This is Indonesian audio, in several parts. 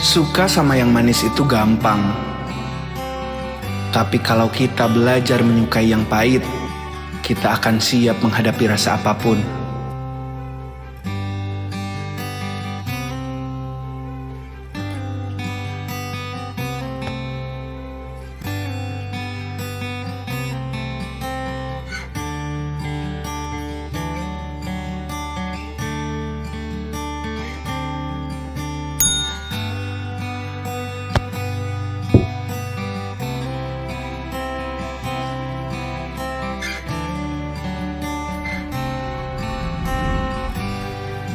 Suka sama yang manis itu gampang. Tapi kalau kita belajar menyukai yang pahit, kita akan siap menghadapi rasa apapun.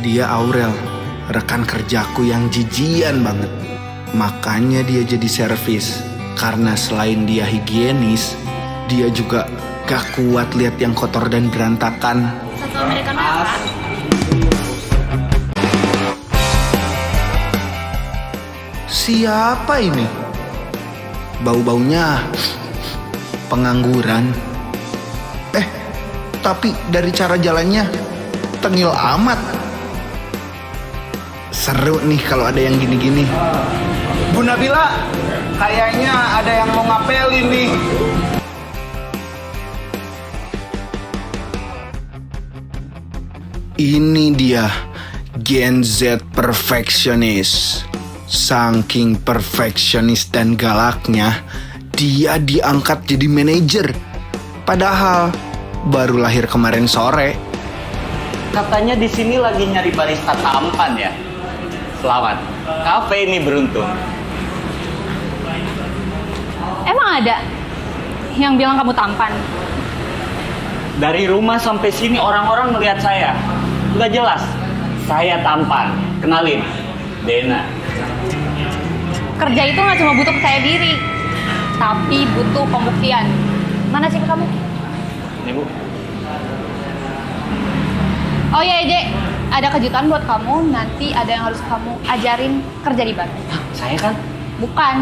Dia Aurel, rekan kerjaku yang jijian banget. Makanya dia jadi servis. Karena selain dia higienis, dia juga gak kuat lihat yang kotor dan berantakan. Satu Americano ya, Pak? Siapa ini? Bau-baunya pengangguran. Tapi dari cara jalannya tengil amat. Seru nih kalau ada yang gini-gini. Bu Nabila, kayaknya ada yang mau ngapelin nih. Ini dia Gen Z perfeksionis. Saking perfeksionis dan galaknya, dia diangkat jadi manajer. Padahal baru lahir kemarin sore. Katanya di sini lagi nyari barista tampan ya. Selamat, kafe ini beruntung. Emang ada yang bilang kamu tampan? Dari rumah sampai sini orang-orang melihat saya. Udah jelas, saya tampan. Kenalin, Dena. Kerja itu nggak cuma butuh percaya diri, tapi butuh pembuktian. Mana sih kamu? Ini Bu. Oh iya, Dek. Ada kejutan buat kamu. Nanti ada yang harus kamu ajarin kerja di bar. Saya kan? Bukan.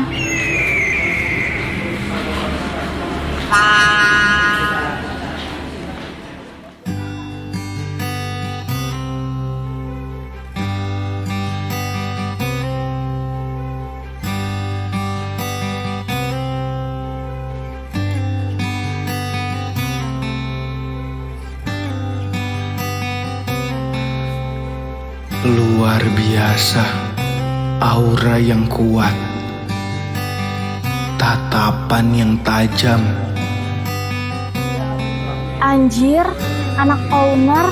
Luar biasa, aura yang kuat, tatapan yang tajam. Anjir, anak owner.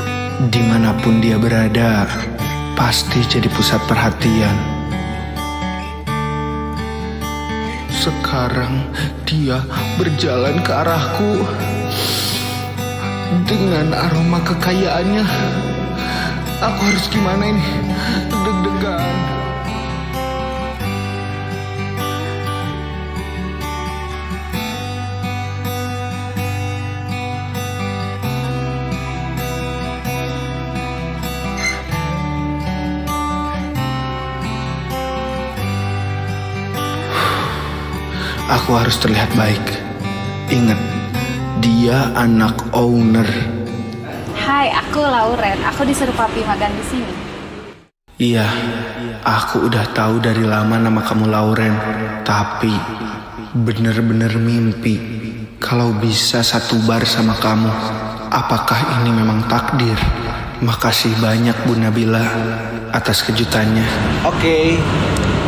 Dimanapun dia berada, pasti jadi pusat perhatian. Sekarang dia berjalan ke arahku dengan aroma kekayaannya. Aku harus gimana ini? Deg-degan. Aku harus terlihat baik. Ingat, dia anak owner. Hai, aku Lauren. Aku disuruh papi magang di sini. Iya, aku udah tahu dari lama nama kamu Lauren. Tapi bener-bener mimpi kalau bisa satu bar sama kamu. Apakah ini memang takdir? Makasih banyak Bu Nabila atas kejutannya. Oke,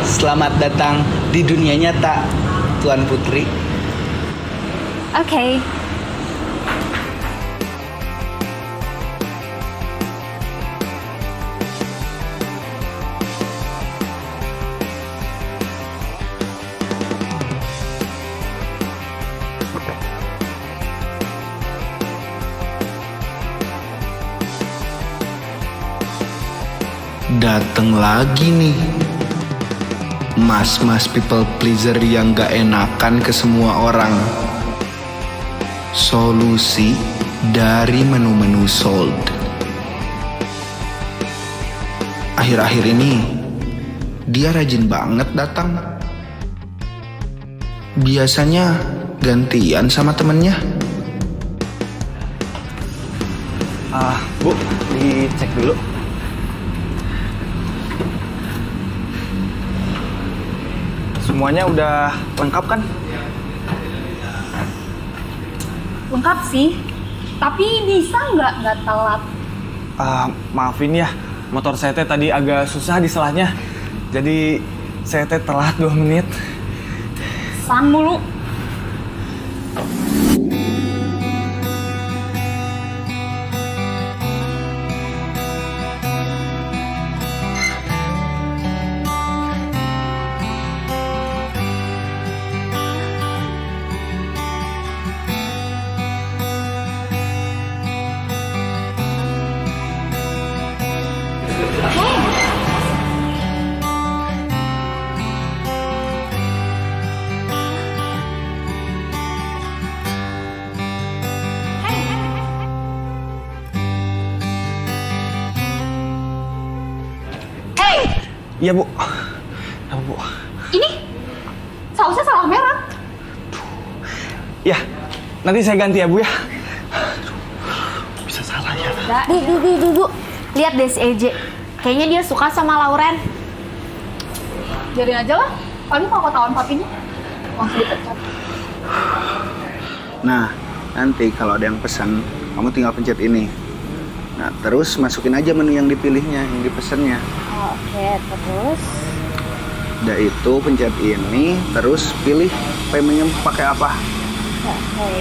selamat datang di dunia nyata, Tuan Putri. Oke. Dateng lagi nih mas-mas people pleaser yang gak enakan ke semua orang. Solusi dari menu-menu sold. Akhir-akhir ini dia rajin banget datang. Biasanya gantian sama temennya. Bu, dicek dulu. Semuanya udah lengkap kan? Lengkap sih. Tapi bisa nggak telat? Maafin ya, motor saya teh tadi agak susah diselahnya. Jadi saya teh telat 2 menit. San mulu. Iya Bu. Apa Bu? Ini sausnya salah merah. Ya, nanti saya ganti ya Bu ya. Bisa salah ya. Di, Bu. Lihat deh si EJ. Kayaknya dia suka sama Lauren. Biarin aja lah. Paling kalau ketahuan papinya langsung dipecat. Nah, nanti kalau ada yang pesan, kamu tinggal pencet ini. Nah, terus masukin aja menu yang dipilihnya, yang dipesannya. Oke, terus? Udah itu pencet ini, terus pilih paymentnya pakai apa. Oke.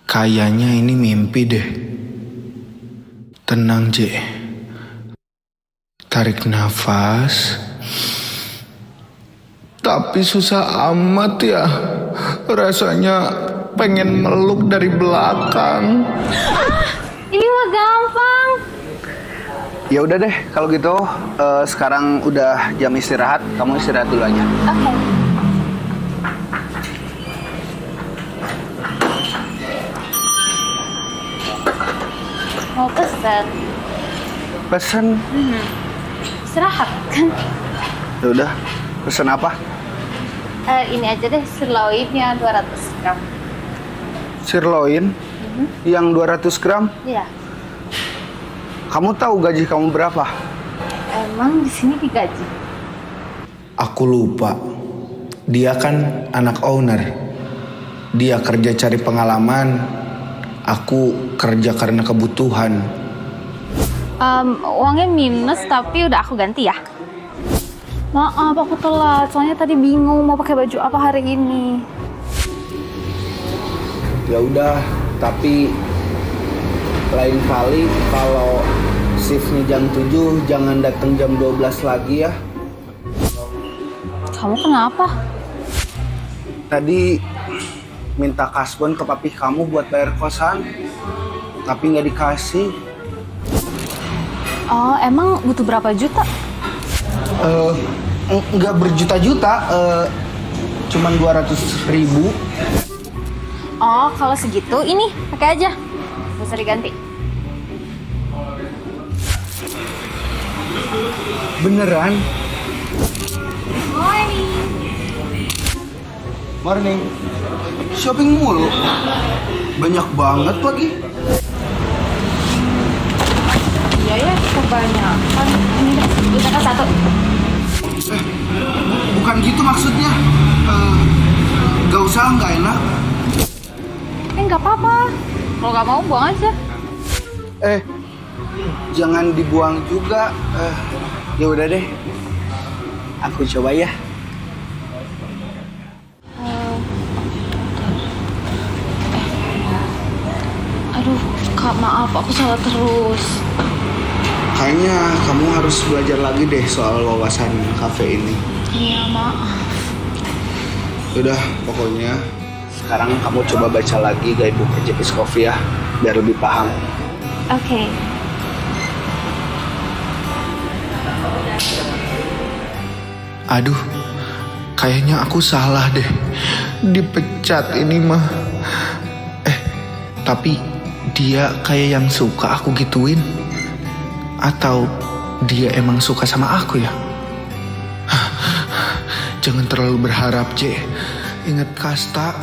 Kayaknya ini mimpi deh. Tenang, J. Tarik nafas. Tapi susah amat ya. Rasanya pengen meluk dari belakang. Ini mah gampang. Ya udah deh, kalau gitu sekarang udah jam istirahat, kamu istirahat dulu aja. Oke. Mau pesen? Pesen. Istirahat kan? Ya udah, pesen apa? Ini aja deh, sirloinnya 200 gram. Sirloin yang 200 gram. Iya. Kamu tahu gaji kamu berapa? Emang di sini digaji? Aku lupa. Dia kan anak owner. Dia kerja cari pengalaman. Aku kerja karena kebutuhan. Uangnya minus tapi udah aku ganti ya. Maaf aku telat, soalnya tadi bingung mau pakai baju apa hari ini. Ya udah, tapi lain kali kalau shiftnya jam 7 jangan datang jam 12 lagi ya. Kamu kenapa? Tadi minta kasbon ke papi kamu buat bayar kosan, tapi nggak dikasih. Oh, emang butuh berapa juta? Nggak berjuta-juta, cuman 200.000. Oh, kalau segitu ini pakai aja. Gak usah diganti. Beneran? Morning. Morning. Shopping mulu. Banyak banget lagi. Iya ya, kebanyakan. Ini deh, kita ke satu. Bukan gitu maksudnya. Gak usah, nggak enak. Nggak apa-apa. Kalau nggak mau, buang aja. Jangan dibuang juga. Ya udah deh. Aku coba ya. Aduh, Kak, maaf. Aku salah terus. Kayaknya kamu harus belajar lagi deh soal wawasan kafe ini. Iya, maaf. Udah, pokoknya sekarang kamu coba baca lagi guidebook JP's Coffee ya, biar lebih paham. Oke. Aduh, kayaknya aku salah deh. Dipecat ini mah. Tapi dia kayak yang suka aku gituin. Atau dia emang suka sama aku ya? Jangan terlalu berharap, J. Ingat kasta.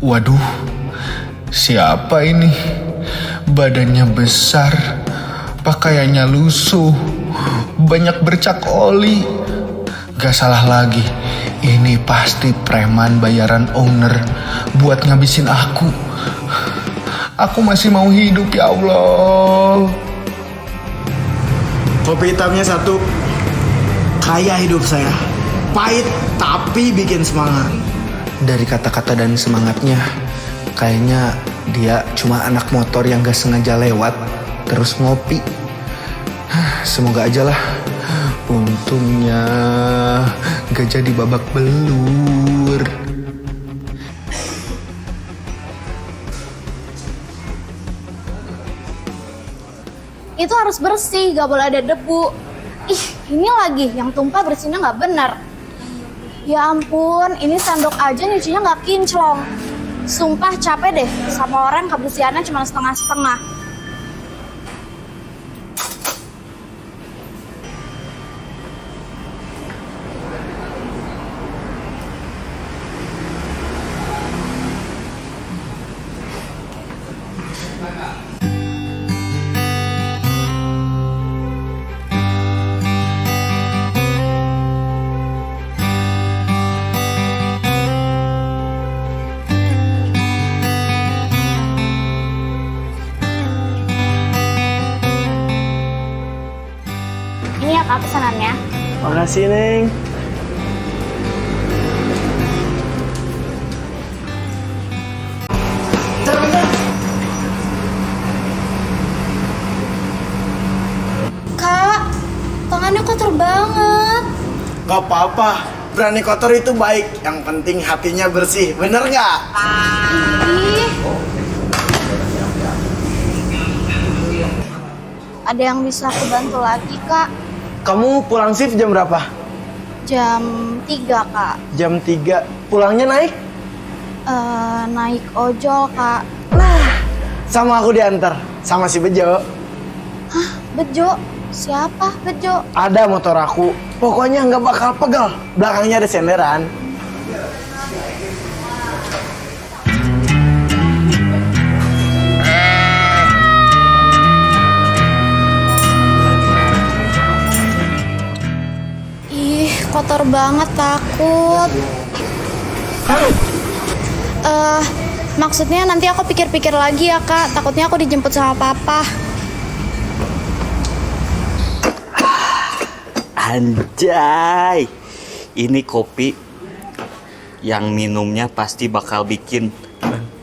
Waduh, siapa ini? Badannya besar, pakaiannya lusuh, banyak bercak oli. Gak salah lagi, ini pasti preman bayaran owner buat ngabisin aku. Aku masih mau hidup, ya Allah. Kopi hitamnya 1. Kaya hidup saya. Pahit tapi bikin semangat. Dari kata-kata dan semangatnya, kayaknya dia cuma anak motor yang gak sengaja lewat terus ngopi. Semoga aja lah. Untungnya gak jadi babak belur. Itu harus bersih, gak boleh ada debu. Ih, ini lagi yang tumpah bersihnya gak benar. Ya ampun, ini sendok aja nyucinya gak kinclong. Sumpah capek deh sama orang kebersihannya cuma setengah-setengah. Ini ya Kak pesanannya. Makasih, Neng. Kak, tangannya kotor banget. Gak apa-apa. Berani kotor itu baik. Yang penting hatinya bersih. Bener nggak? Ih. Ada yang bisa aku bantu lagi, Kak? Kamu pulang shift jam berapa? Jam 3, Kak. Jam 3. Pulangnya naik? Naik ojol, Kak. Sama aku diantar. Sama si Bejo. Hah, Bejo? Siapa Bejo? Ada motor aku. Pokoknya nggak bakal pegal. Belakangnya ada senderan. Ih, kotor banget, takut. Maksudnya nanti aku pikir-pikir lagi ya, Kak. Takutnya aku dijemput sama papa. Anjay, ini kopi yang minumnya pasti bakal bikin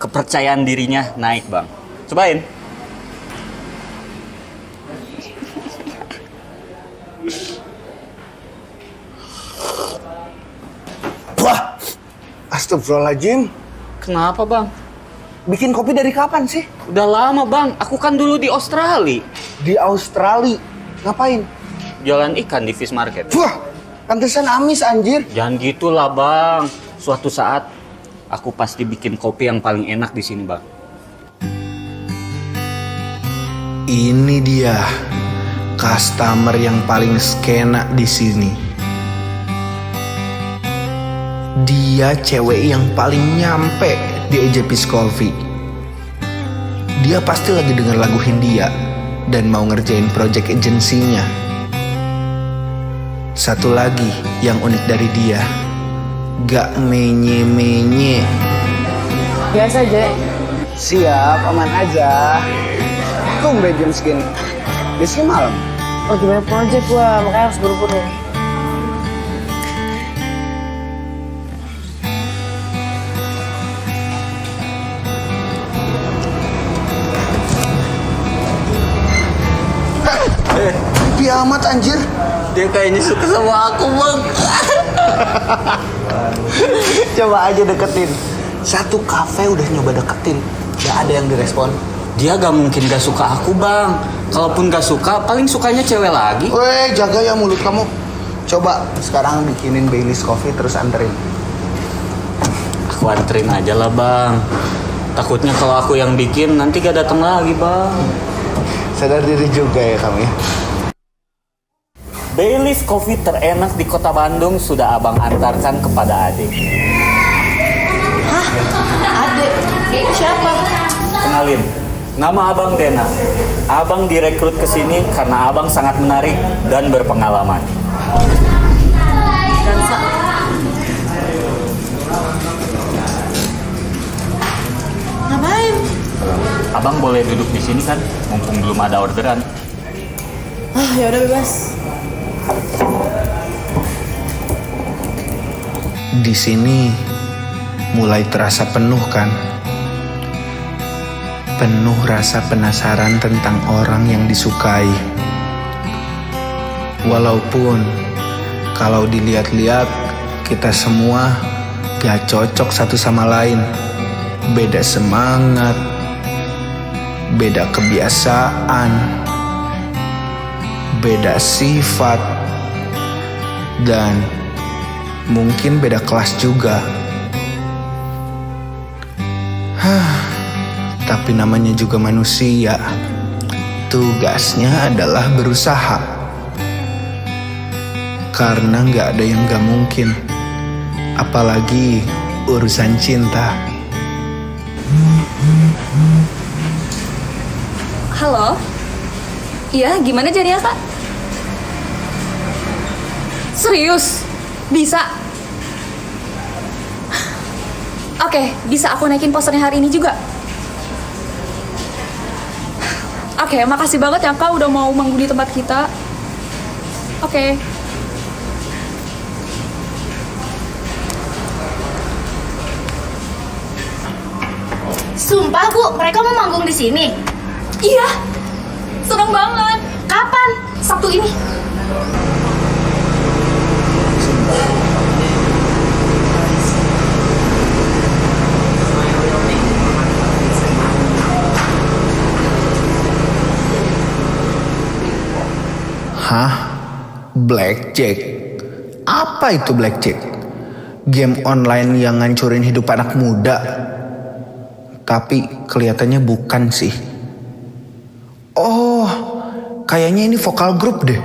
kepercayaan dirinya naik, Bang. Cobain. Wah, astagfirullahaladzim. Kenapa, Bang? Bikin kopi dari kapan sih? Udah lama, Bang. Aku kan dulu di Australia. Di Australia. Ngapain? Jualan ikan di fish market. Wah, pantesan amis anjir. Jangan gitulah, Bang. Suatu saat aku pasti bikin kopi yang paling enak di sini, Bang. Ini dia customer yang paling skena di sini. Dia cewek yang paling nyampe di Ejepis Coffee. Dia pasti lagi denger lagu Hindia dan mau ngerjain project agensinya. Satu lagi yang unik dari dia, gak menye-menye. Biasa aja. Siap, aman aja. Tumben jam segini. Biasanya malam. Lagi banyak project gua, makanya harus buru-buru. Sepi amat anjir. Dia kayaknya suka sama aku, Bang. Coba aja deketin. Satu kafe udah nyoba deketin, gak ada yang direspon. Dia gak mungkin gak suka aku, Bang. Kalaupun gak suka, paling sukanya cewek lagi. Weh, jaga ya mulut kamu. Coba sekarang bikinin Baileys Coffee terus anterin. Aku anterin aja lah, Bang. Takutnya kalau aku yang bikin, nanti gak datang lagi, Bang. Sadar diri juga ya kamu ya. Baileys Coffee terenak di kota Bandung sudah abang antarkan kepada adik. Hah? Adek? siapa? Kenalin, nama Abang Dena. Abang direkrut ke sini karena Abang sangat menarik dan berpengalaman. Dansa. Ngapain? Abang boleh duduk di sini kan, mumpung belum ada orderan. Ah, ya udah bebas. Di sini mulai terasa penuh kan? Penuh rasa penasaran tentang orang yang disukai. Walaupun kalau dilihat-lihat kita semua gak cocok satu sama lain. Beda semangat, beda kebiasaan, beda sifat, dan mungkin beda kelas juga. Tapi namanya juga manusia. Tugasnya adalah berusaha. Karena nggak ada yang nggak mungkin. Apalagi urusan cinta. Halo? Iya, gimana jadinya, Kak? Serius? Bisa? Oke, bisa aku naikin posternya hari ini juga? Oke, makasih banget ya Kak udah mau manggung di tempat kita. Oke. Sumpah Bu, mereka mau manggung di sini. Iya, seneng banget. Kapan? Sabtu ini. Hah? Blackjack? Apa itu blackjack? Game online yang ngancurin hidup anak muda? Tapi kelihatannya bukan sih. Oh, kayaknya ini vokal grup deh.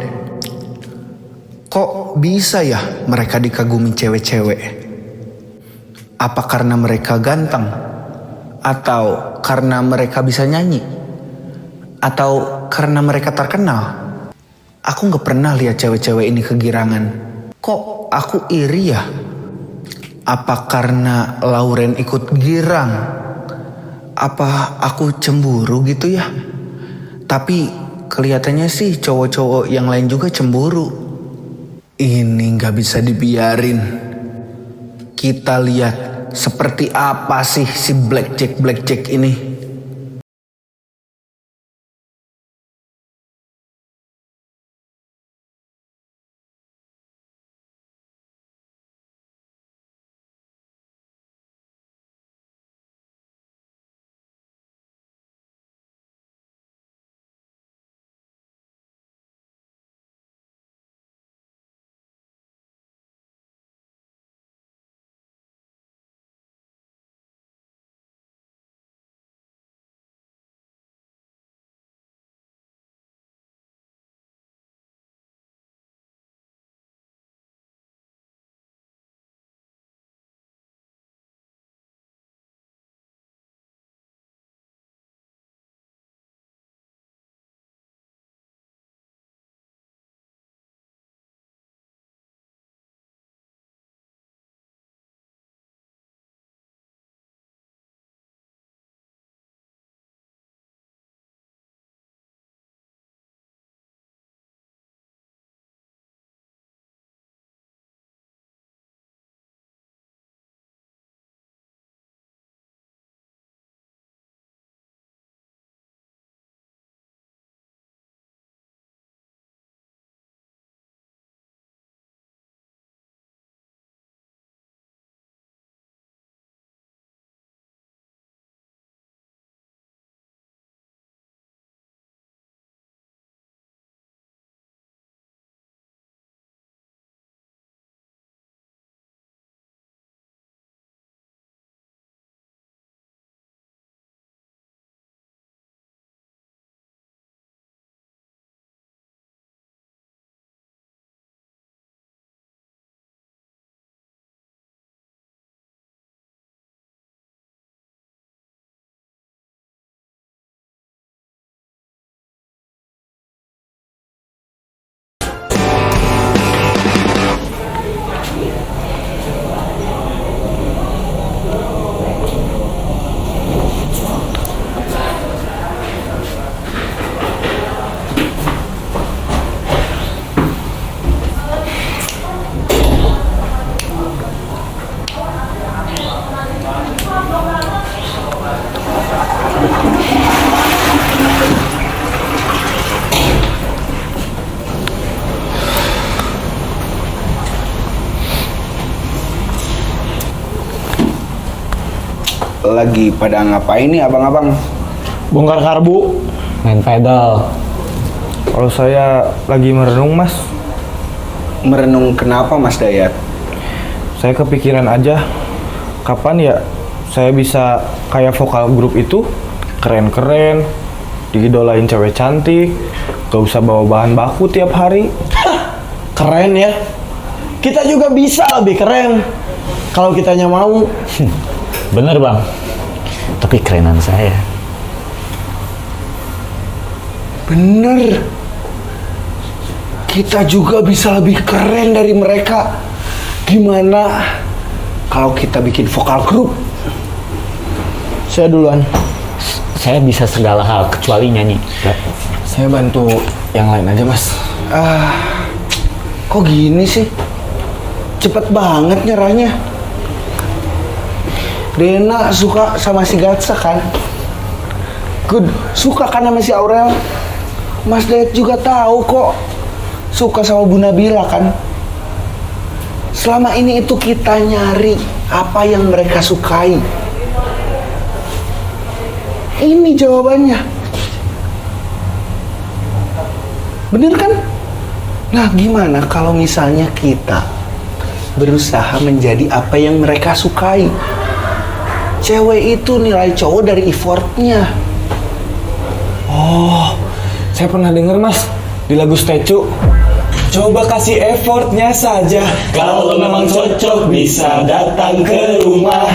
Kok bisa ya mereka dikagumi cewek-cewek? Apa karena mereka ganteng? Atau karena mereka bisa nyanyi? Atau karena mereka terkenal? Aku gak pernah lihat cewek-cewek ini kegirangan. Kok aku iri ya? Apa karena Lauren ikut girang? Apa aku cemburu gitu ya? Tapi kelihatannya sih cowok-cowok yang lain juga cemburu. Ini gak bisa dibiarin. Kita lihat seperti apa sih si Blackjack ini. lagi pada ngapain nih abang-abang? Bongkar karbu. Main pedal. Kalau saya lagi merenung, Mas. Merenung kenapa Mas Dayat? Saya kepikiran aja, kapan ya saya bisa kayak vokal grup itu, keren-keren, diidolain cewek cantik, gak usah bawa bahan baku tiap hari. Keren ya. Kita juga bisa lebih keren kalau kitanya mau. Bener bang. Tapi kerenan saya. Bener. Kita juga bisa lebih keren dari mereka. Gimana kalau kita bikin vokal grup? Saya duluan. Saya bisa segala hal kecuali nyanyi. Saya bantu yang lain aja, Mas. Kok gini sih? Cepet banget nyerahnya. Dena suka sama si Gatsa kan? Good, suka kan sama si Aurel? Mas Dayat juga tahu kok suka sama Bu Nabila kan? Selama ini itu kita nyari apa yang mereka sukai. Ini jawabannya. Bener kan? Nah, gimana kalau misalnya kita berusaha menjadi apa yang mereka sukai? Cewek itu nilai cowok dari effortnya. Oh, saya pernah denger, Mas, di lagu Statue. Coba kasih effortnya saja. Kalau memang cocok bisa datang ke rumah.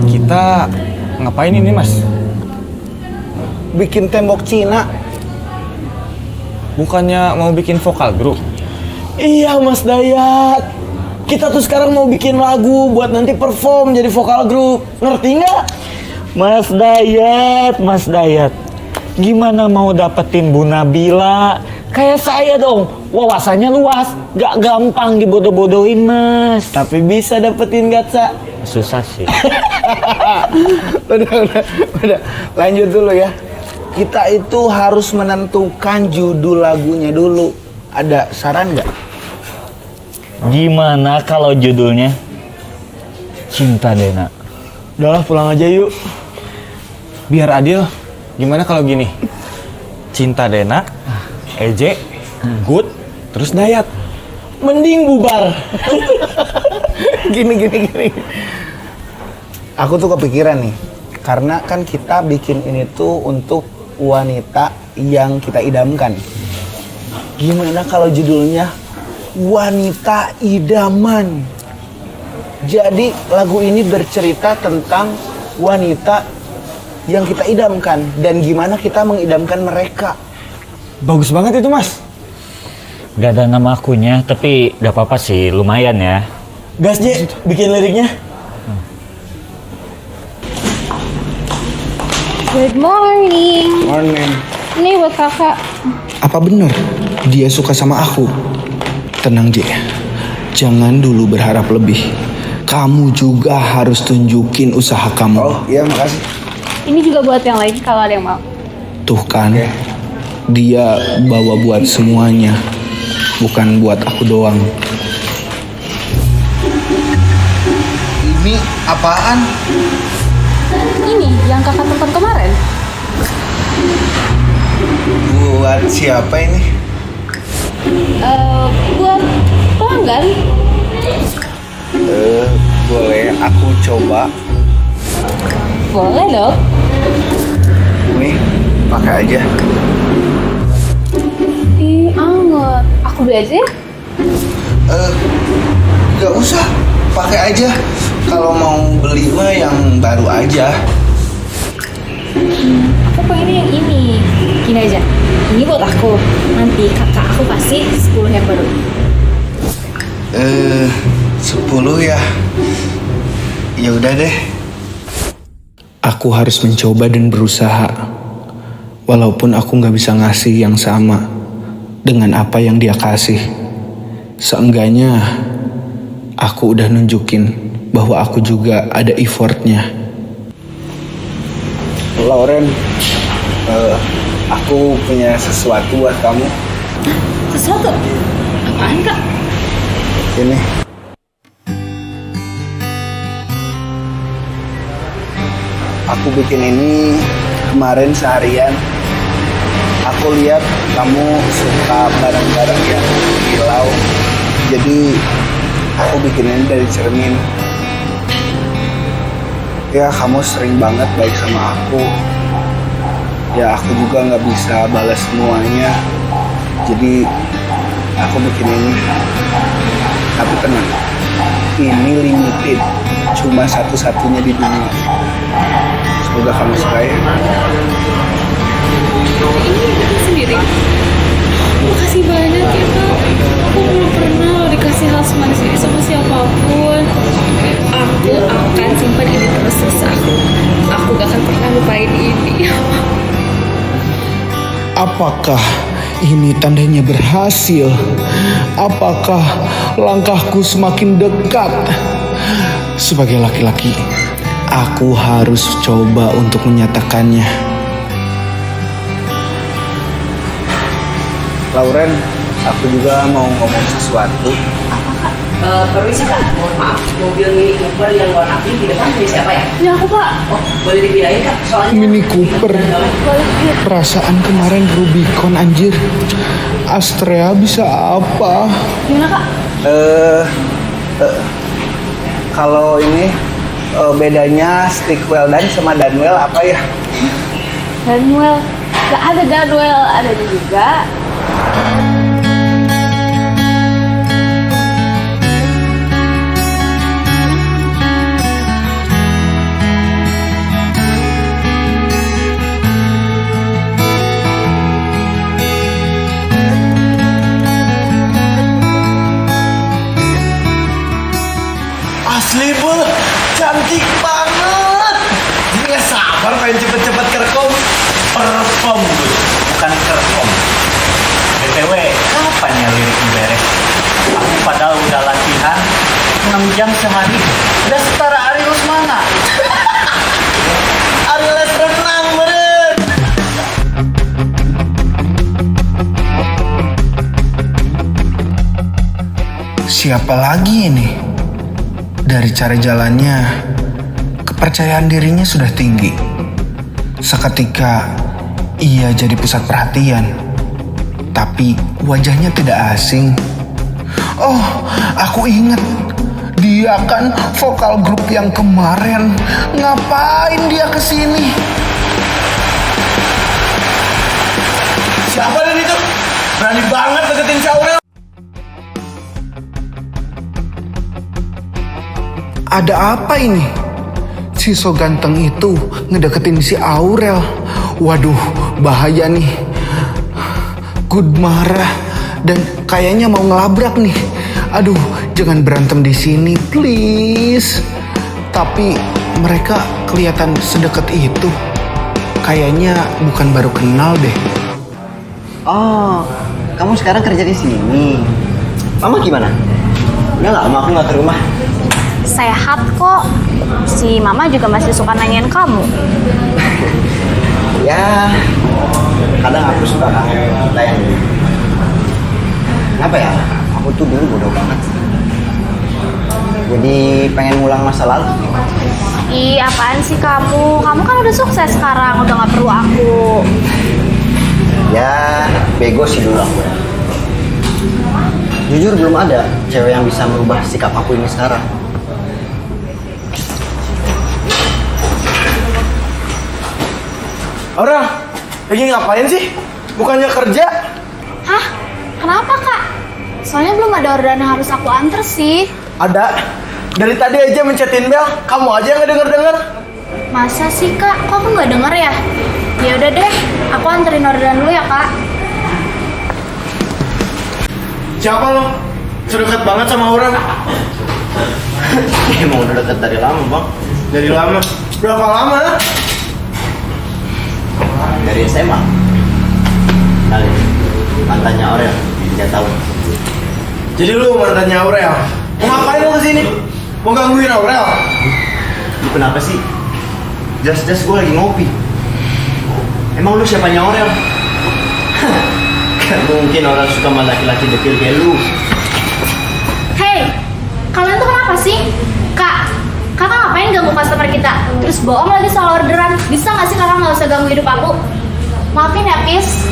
Kita ngapain ini, Mas? Bikin tembok Cina. Bukannya mau bikin vokal grup? Iya Mas Dayat. Kita tuh sekarang mau bikin lagu buat nanti perform jadi vokal grup. Ngerti nggak? Mas Dayat. Gimana mau dapetin Bu Nabila? Kayak saya dong, wawasannya luas. Gak gampang dibodoh-bodohin, Mas. Tapi bisa dapetin Gatsa. Susah sih. Udah. Lanjut dulu ya. Kita itu harus menentukan judul lagunya dulu. Ada saran nggak? Gimana kalau judulnya Cinta Dena? Udah lah, pulang aja yuk. Biar adil, gimana kalau gini? Cinta Dena, Eje, Good, terus Dayat. Mending bubar. Gini. Aku tuh kepikiran nih. Karena kan kita bikin ini tuh untuk wanita yang kita idamkan. Gimana kalau judulnya Wanita Idaman? Jadi lagu ini bercerita tentang wanita yang kita idamkan dan gimana kita mengidamkan mereka. Bagus banget itu, Mas. Gak ada nama akunya, tapi gak apa-apa sih, lumayan ya. Gas J, bikin liriknya. Good morning. Morning. Ini buat kakak. Apa benar dia suka sama aku? Tenang J, jangan dulu berharap lebih. Kamu juga harus tunjukin usaha kamu. Oh iya, makasih. Ini juga buat yang lain kalau ada yang mau. Tuh kan, dia bawa buat semuanya, bukan buat aku doang. Ini apaan? Ini yang kakak telepon kemarin. Buat siapa ini? Buat pelanggan. Boleh aku coba? Boleh dong. Nih, pakai aja. Ih, anget. Aku beli aja ya? Gak usah, pakai aja. Kalau mau beli mah yang baru aja. Aku pengen yang ini. Gini aja. Ini buat aku. Nanti kakak aku kasih 10 yang baru. 10 ya. Ya udah deh. Aku harus mencoba dan berusaha. Walaupun aku gak bisa ngasih yang sama dengan apa yang dia kasih. Seenggaknya aku udah nunjukin bahwa aku juga ada effortnya. Lauren, aku punya sesuatu buat kamu. Sesuatu? Apaan kak? Ini. Aku bikin ini kemarin seharian. Aku lihat kamu suka barang-barang yang kilau. Jadi aku bikin ini dari cermin. Ya kamu sering banget baik sama aku. Ya aku juga nggak bisa balas semuanya. Jadi aku bikin ini. Tapi tenang, ini limited, cuma satu-satunya di dunia. Semoga kamu suka ya. Sendiri. Makasih banyak ya Kak. Aku belum pernah loh dikasih hal semanis ini sama siapapun. Aku akan simpan ini terus aku. Aku gak akan pernah lupain ini. Apakah ini tandanya berhasil? Apakah langkahku semakin dekat? Sebagai laki-laki, aku harus coba untuk menyatakannya. Lauren, aku juga mau ngomong sesuatu. Permisi Kak, mohon maaf, mobil Mini Cooper yang warna pink di depan punya siapa ya? Ya aku Kak. Oh, boleh dipindahin Kak, soalnya Mini Cooper. Perasaan kemarin Rubicon anjir. Astrea bisa apa? Gimana Kak? Kalau ini bedanya Stickwell dan sama Danwell apa ya? Daniel. Gak ada Daniel, ada juga. Asli Bu, cantik banget. Nggak sabar pengen cepet-cepet kerkom. Perform Gus, bukan kerkom. BTW, kapan ya lirik beres? Aku padahal udah latihan 6 jam sehari. Udah setara Ari Usmana. Ada les renang beren. Siapa lagi ini? Dari cara jalannya, kepercayaan dirinya sudah tinggi. Seketika, ia jadi pusat perhatian. Tapi wajahnya tidak asing. Oh, aku ingat. Dia kan vokal grup yang kemarin. Ngapain dia kesini? Siapa dan itu? Berani banget deketin si Aurel. Ada apa ini? Si so ganteng itu ngedeketin si Aurel. Waduh, bahaya nih. Good marah dan kayaknya mau ngelabrak nih. Aduh, jangan berantem di sini, please. Tapi mereka kelihatan sedekat itu. Kayaknya bukan baru kenal deh. Oh, kamu sekarang kerja di sini. Mama gimana? Udah lama aku nggak ke rumah. Sehat kok. Si Mama juga masih suka nanyain kamu. Ya, kadang aku suka kangen kita yang dulu. Kenapa ya? Aku tuh dulu bodoh banget. Jadi pengen ngulang masa lalu. Ih, apaan sih kamu? Kamu kan udah sukses sekarang, udah gak perlu aku. Ya, bego sih dulu aku. Jujur belum ada cewek yang bisa merubah sikap aku ini sekarang. Aurel, lagi ngapain sih? Bukannya kerja? Hah? Kenapa kak? Soalnya belum ada orderan yang harus aku anter sih. Ada. Dari tadi aja mencetin bel, kamu aja yang nggak denger. Masa sih kak? Kok aku nggak denger ya? Ya udah deh, aku anterin orderan dulu ya kak. Siapa lo? Sedekat banget sama Aurel. Emang udah deket dari lama bang. Dari lama. Berapa lama? Dari SMA. Kali mantannya Aurel 3 tahun. Jadi lu mantannya Aurel. Mau ngapain lu kesini? Mau gangguin Aurel? Lu kenapa sih? Jelas-jelas gue lagi ngopi. Emang lu siapanya Aurel? Gak mungkin orang suka sama laki-laki dekil kayak lu. Hey, Kalian tuh kenapa sih? Kak, kakak ngapain ganggu customer kita? Terus bohong lagi soal orderan. Bisa nggak sih kakak nggak usah ganggu hidup aku? Maafin ya, Pis.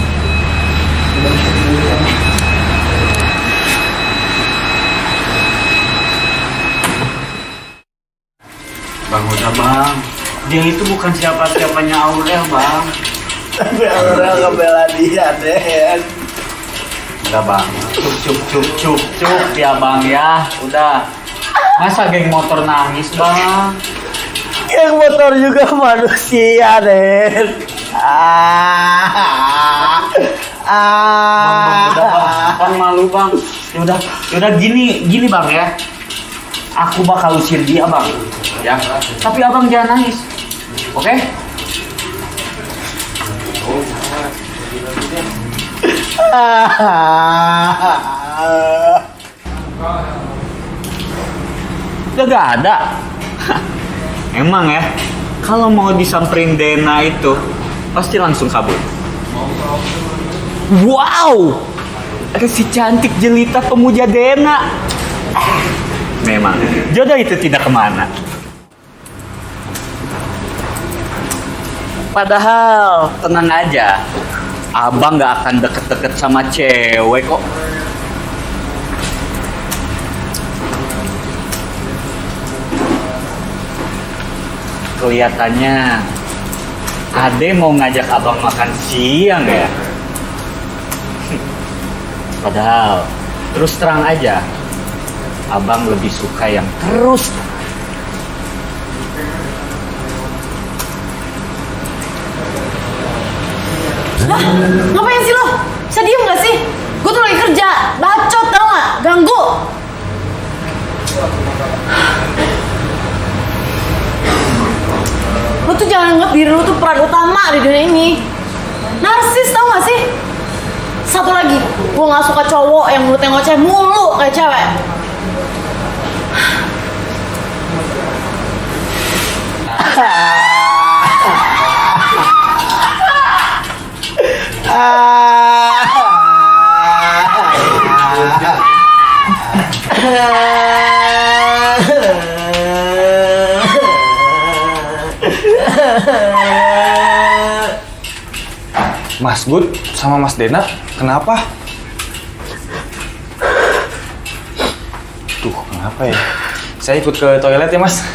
Bang, udah bang. Dia itu bukan siapa-siapanya Aurel, bang. Tapi Aurel ngebela dia, Den. Udah bang, cup ya bang ya. Udah. Masa geng motor nangis bang? Yang motor juga manusia, Den. Bang, udah bang. Bang malu bang. Yaudah gini bang ya. Aku bakal usir dia bang. Ya. Tapi abang jangan nangis. Oke? Udah gak ada. Emang ya, kalau mau disamperin Dena itu pasti langsung kabur. Wow, ada si cantik jelita pemuja Dena. Memang jodoh itu tidak kemana. Padahal tenang aja, abang gak akan deket-deket sama cewek kok. Kelihatannya Ade mau ngajak abang makan siang ya. Padahal terus terang aja, abang lebih suka yang terus. Lah, ngapain sih lo? Bisa diem gak sih? Gue tuh lagi kerja, bacot tau gak? Ganggu. Lo tuh jangan anggap diri lo tuh peran utama di dunia ini. Narsis tau gak sih? Satu lagi, gue gak suka cowok yang mulutnya ngoceh mulu kayak cewek. Mas Good sama Mas Dena, kenapa? Tuh, kenapa ya? Saya ikut ke toilet ya, Mas.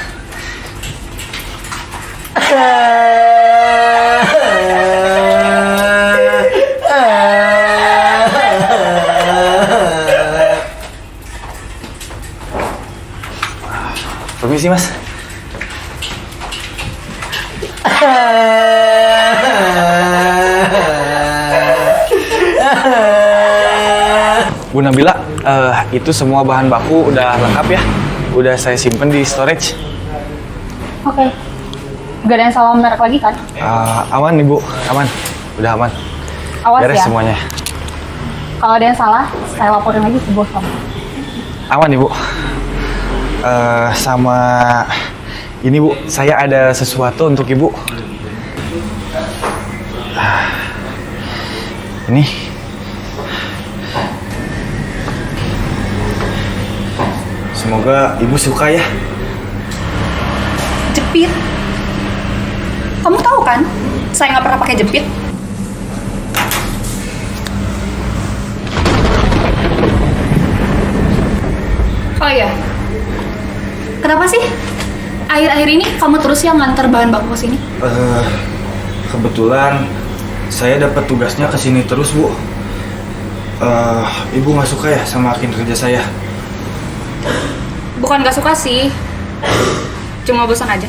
Permisi, Mas. Bu Nabila, itu semua bahan baku udah lengkap ya? Udah saya simpen di storage. Oke. Gak ada yang salah merek lagi kan? Aman nih Bu, aman. Udah aman. Awas Beres ya. semuanya. Kalau ada yang salah, saya laporin lagi ke bos kamu. Aman nih Bu. Sama ini Bu, saya ada sesuatu untuk Ibu. Ini. Semoga Ibu suka ya. Jepit. Kamu tahu kan, saya nggak pernah pakai jepit. Oh iya, kenapa sih akhir-akhir ini kamu terus yang nganter bahan baku ke sini? Kebetulan saya dapat tugasnya ke sini terus Bu. Ibu nggak suka ya sama kinerja saya? Bukan nggak suka sih, cuma bosan aja.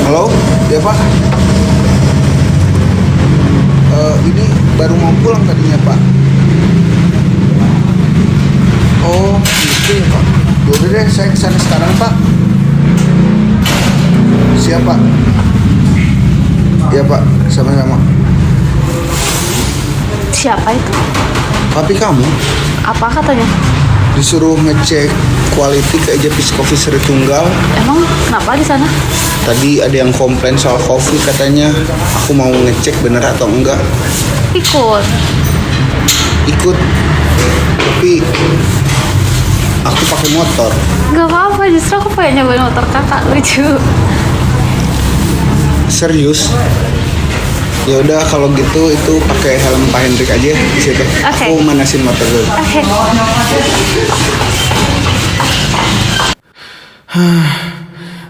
Halo, ya Pak. Ini baru mau pulang tadinya Pak. Oh, gitu ya Pak. Yaudah deh, saya kesana sekarang Pak. Siap Pak. Ya Pak, sama-sama. Siapa itu? Papi kamu Apa katanya? disuruh ngecek quality ke Ejepis Coffee Seri Tunggal. Emang kenapa di sana? Tadi ada yang komplain soal kopi, katanya aku mau ngecek bener atau enggak. Ikut. Ikut, tapi aku pakai motor. Gak apa-apa, justru aku pengen nyobain motor kakak, lucu. Serius? Ya udah kalau gitu itu pakai helm Pak Hendrik aja di situ. Oke. Aku manasin motor dulu. Oke.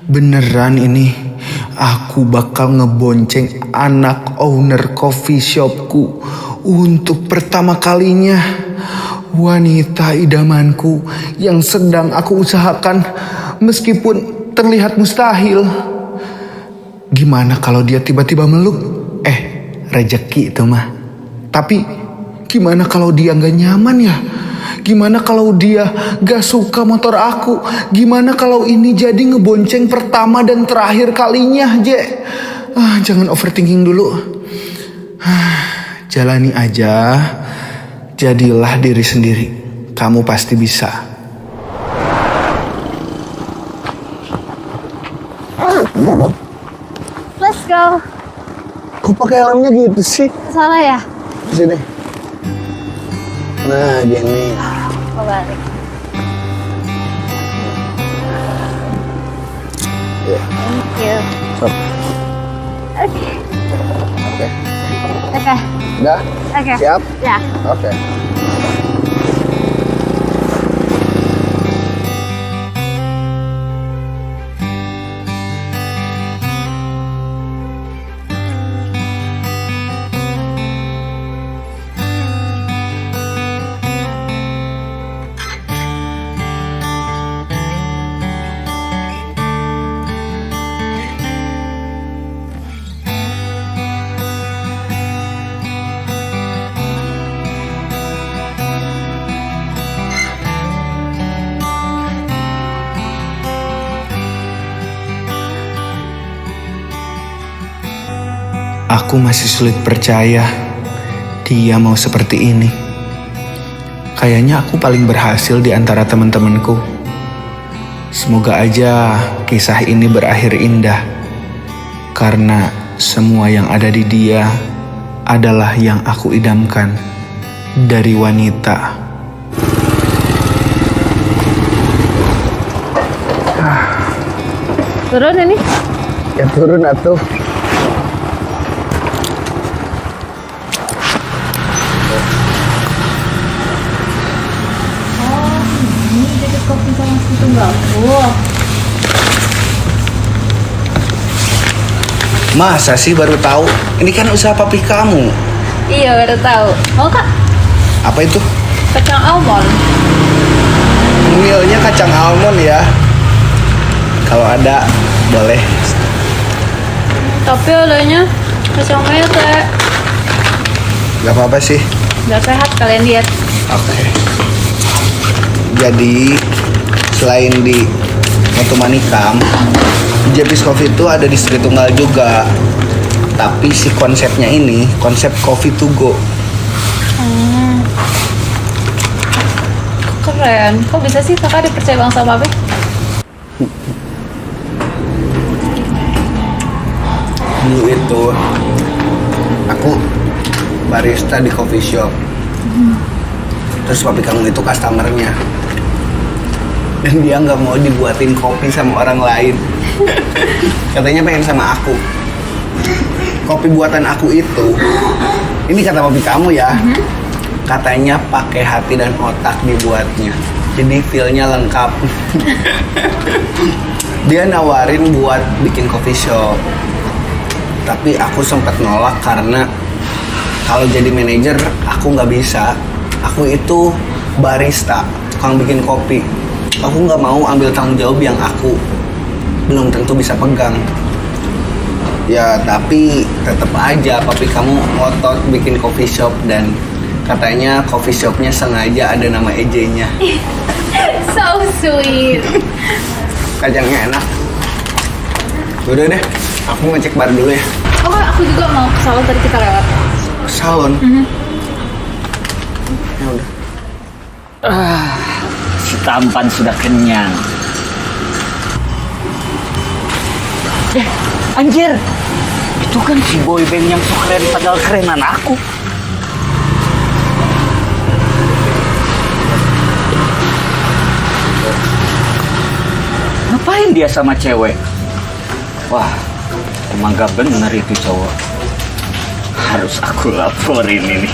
Beneran ini aku bakal ngebonceng anak owner coffee shopku untuk pertama kalinya. Wanita idamanku yang sedang aku usahakan meskipun terlihat mustahil. Gimana kalau dia tiba-tiba meluk? Rezeki itu mah. Tapi gimana kalau dia gak nyaman ya? Gimana kalau dia gak suka motor aku? Gimana kalau ini jadi ngebonceng pertama dan terakhir kalinya, Je? Jangan overthinking dulu. Jalani aja. Jadilah diri sendiri. Kamu pasti bisa. Let's go. Kok pakai helmnya gitu sih? Salah ya? Di sini. Nah, gini. Kebalik. Ya. Thank you. Stop. Oke. Oke. Oke. Udah? Oke. Siap? Ya. Oke. Aku masih sulit percaya dia mau seperti ini. Kayaknya aku paling berhasil di antara teman-temanku. Semoga aja kisah ini berakhir indah. Karena semua yang ada di dia adalah yang aku idamkan dari wanita. Turun ini? Ya turun atuh. Masa sih baru tahu? Ini kan usaha papi kamu. Iya, baru tahu. Mau Kak? Apa itu? Kacang almond. Milnya kacang almond ya. Kalau ada boleh. Tapi adanya kacang mete. Gak apa-apa sih. Gak sehat kalian diet. Oke. Jadi selain di Motumanikam, Ejepis Coffee itu ada di Sri Tunggal juga. Tapi si konsepnya ini konsep coffee to go. Keren. Kok bisa sih kakak dipercaya bang sama Babe? Dulu itu aku barista di coffee shop. Terus papi kamu itu customernya. Dan dia nggak mau dibuatin kopi sama orang lain. Katanya pengen sama aku. Kopi buatan aku itu, ini kata papi kamu ya, katanya pakai hati dan otak dibuatnya. Jadi feel-nya lengkap. Dia nawarin buat bikin coffee shop. Tapi aku sempat nolak karena kalau jadi manajer aku nggak bisa. Aku itu barista, tukang bikin kopi. Aku nggak mau ambil tanggung jawab yang aku belum tentu bisa pegang. Ya tapi tetap aja papi kamu ngotot bikin coffee shop dan katanya coffee shopnya sengaja ada nama EJ-nya. So sweet. Kacangnya enak. Udah deh, aku ngecek bar dulu ya. Oh, aku juga mau ke salon tadi kita lewat. Salon. Ya udah. Si tampan sudah kenyang. Anjir, itu kan si boyband yang so keren padahal kerenan aku. Ngapain dia sama cewek? Wah, emang gak bener itu cowok. Harus aku laporin ini.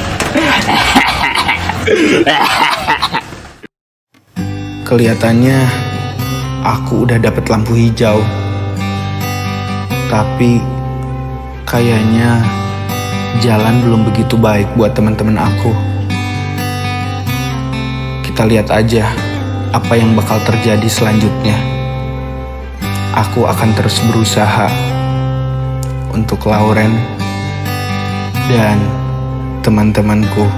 Kelihatannya aku udah dapet lampu hijau. Tapi kayaknya jalan belum begitu baik buat teman-teman aku. Kita lihat aja apa yang bakal terjadi selanjutnya. Aku akan terus berusaha untuk Lauren dan teman-temanku.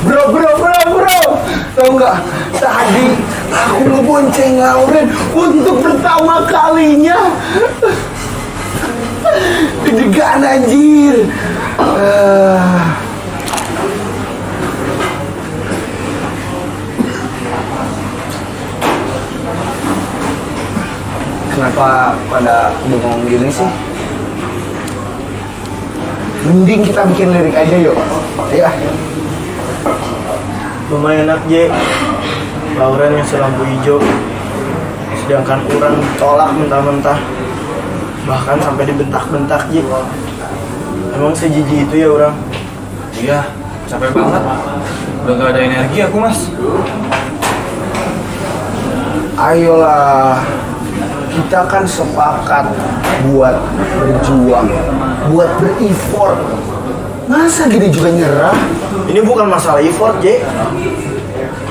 Bro, tau nggak? Tadi aku ngebonceng Lauren untuk pertama kalinya. Deg-degan anjir. Kenapa pada bengong gini sih? Mending kita bikin lirik aja yuk. Ya. Lumayan enak, J. Lauren yang lampu hijau. Sedangkan orang tolak mentah-mentah. Bahkan sampai dibentak-bentak, J. Emang sejiji itu ya orang? Iya, capek banget. Udah gak ada energi aku, Mas. Ayolah, kita kan sepakat buat berjuang, buat ber-effort. Masa gini juga nyerah? Ini bukan masalah effort, J.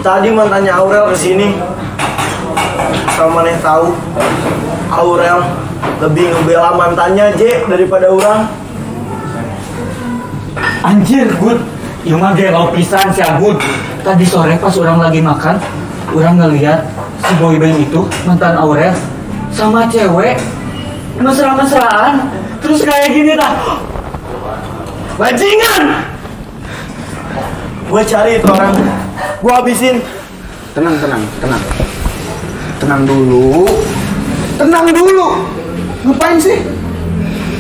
Tadi mantannya Aurel kesini. Sama maneh tahu, Aurel lebih ngebela mantannya, J, daripada orang. Anjir, Bud. Ieu mah gelo pisan si Bud. Tadi sore pas orang lagi makan, orang ngeliat si boyband itu mantan Aurel sama cewek mesra-mesraan. Terus kayak gini dah. Bajingan! Gue cari itu orang. Gue habisin. Tenang. Tenang dulu. Ngapain sih?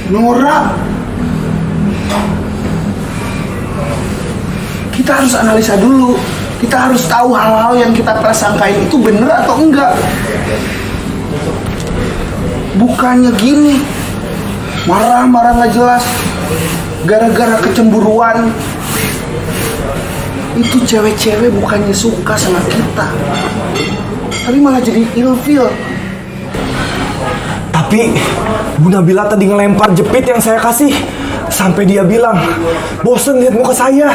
Norak. Kita harus analisa dulu. Kita harus tahu hal-hal yang kita prasangkain itu bener atau enggak. Bukannya gini. Marah nggak jelas. Gara-gara kecemburuan. Itu cewek-cewek bukannya suka sama kita, tapi malah jadi ilfil. Tapi Bu Nabila tadi ngelempar jepit yang saya kasih. Sampai dia bilang, bosen lihat muka saya.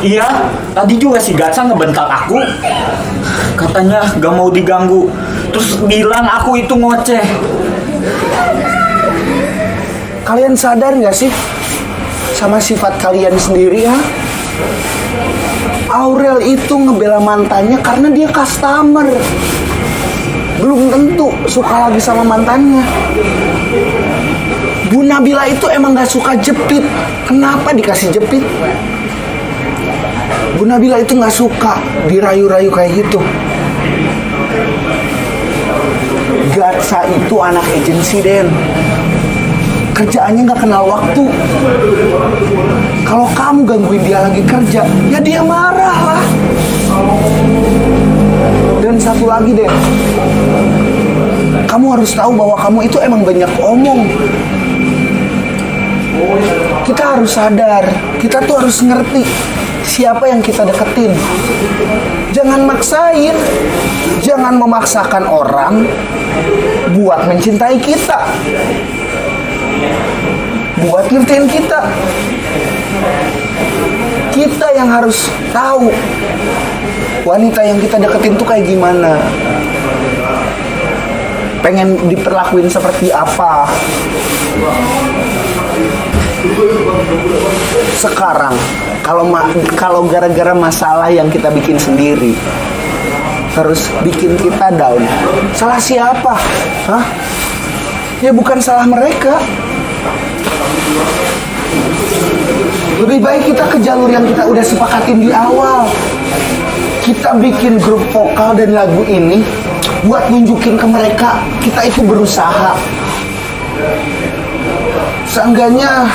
Iya, tadi juga si Gatsa ngebentak aku. Katanya gak mau diganggu. Terus bilang aku itu ngoceh. Kalian sadar gak sih sama sifat kalian sendiri ya? Aurel itu ngebela mantannya karena dia customer. Belum tentu suka lagi sama mantannya. Bu Nabila itu emang gak suka jepit. Kenapa dikasih jepit? Bu Nabila itu gak suka dirayu-rayu kayak gitu. Gatsa itu anak agensi, Den. Kerjaannya gak kenal waktu. Kalau kamu gangguin dia lagi kerja, ya dia marah lah. Dan satu lagi, Den. Kamu harus tahu bahwa kamu itu emang banyak omong. Kita harus sadar, kita tuh harus ngerti siapa yang kita deketin. Jangan maksain, jangan memaksakan orang buat mencintai kita, buat ngertiin kita. Kita yang harus tahu wanita yang kita deketin tuh kayak gimana, pengen diperlakuin seperti apa. Sekarang Kalau gara-gara masalah yang kita bikin sendiri terus bikin kita down, salah siapa? Hah? Ya bukan salah mereka. Lebih baik kita ke jalur yang kita udah sepakatin di awal. Kita bikin grup vokal dan lagu ini buat nunjukin ke mereka kita itu berusaha. Seenggaknya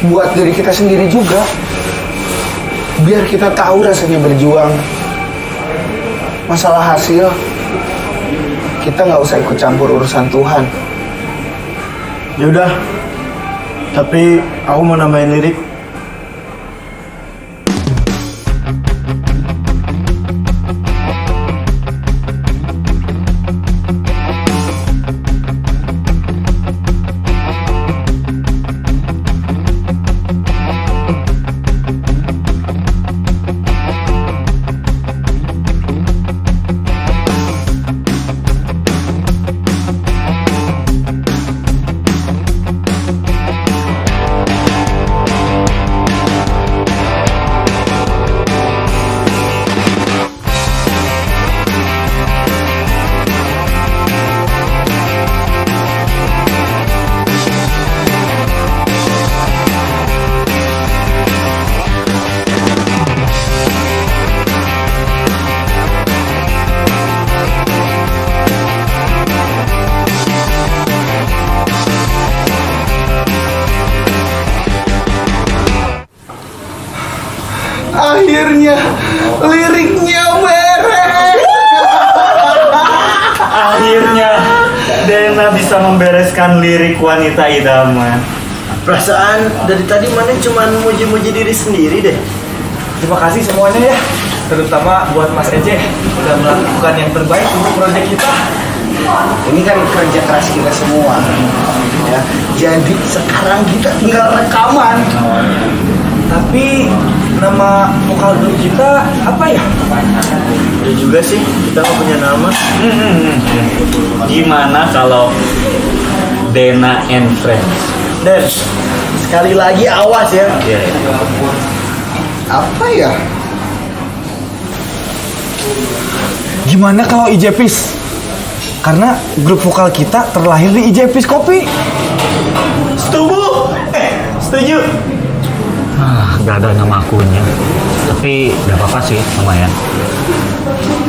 buat diri kita sendiri juga, biar kita tahu rasanya berjuang. Masalah hasil kita nggak usah ikut campur urusan Tuhan. Yaudah, tapi aku mau nambahin lirik. Akhirnya liriknya beres. Akhirnya Dena bisa membereskan lirik wanita idaman. Perasaan dari tadi mana cuman muji-muji diri sendiri deh. Terima kasih semuanya ya, terutama buat Mas Ece udah melakukan yang terbaik untuk proyek kita. Ini kan kerja keras kita semua, ya. Jadi sekarang kita tinggal rekaman. Tapi nama vokal grup kita apa ya? Ya juga sih, kita nggak punya nama. Gimana kalau Dena and Friends? Dan sekali lagi awas ya. Apa ya? Gimana kalau IJPis? Karena grup vokal kita terlahir di IJPis Kopi. Setuju. Gak ada nama akunya, tapi gak apa-apa sih lumayan.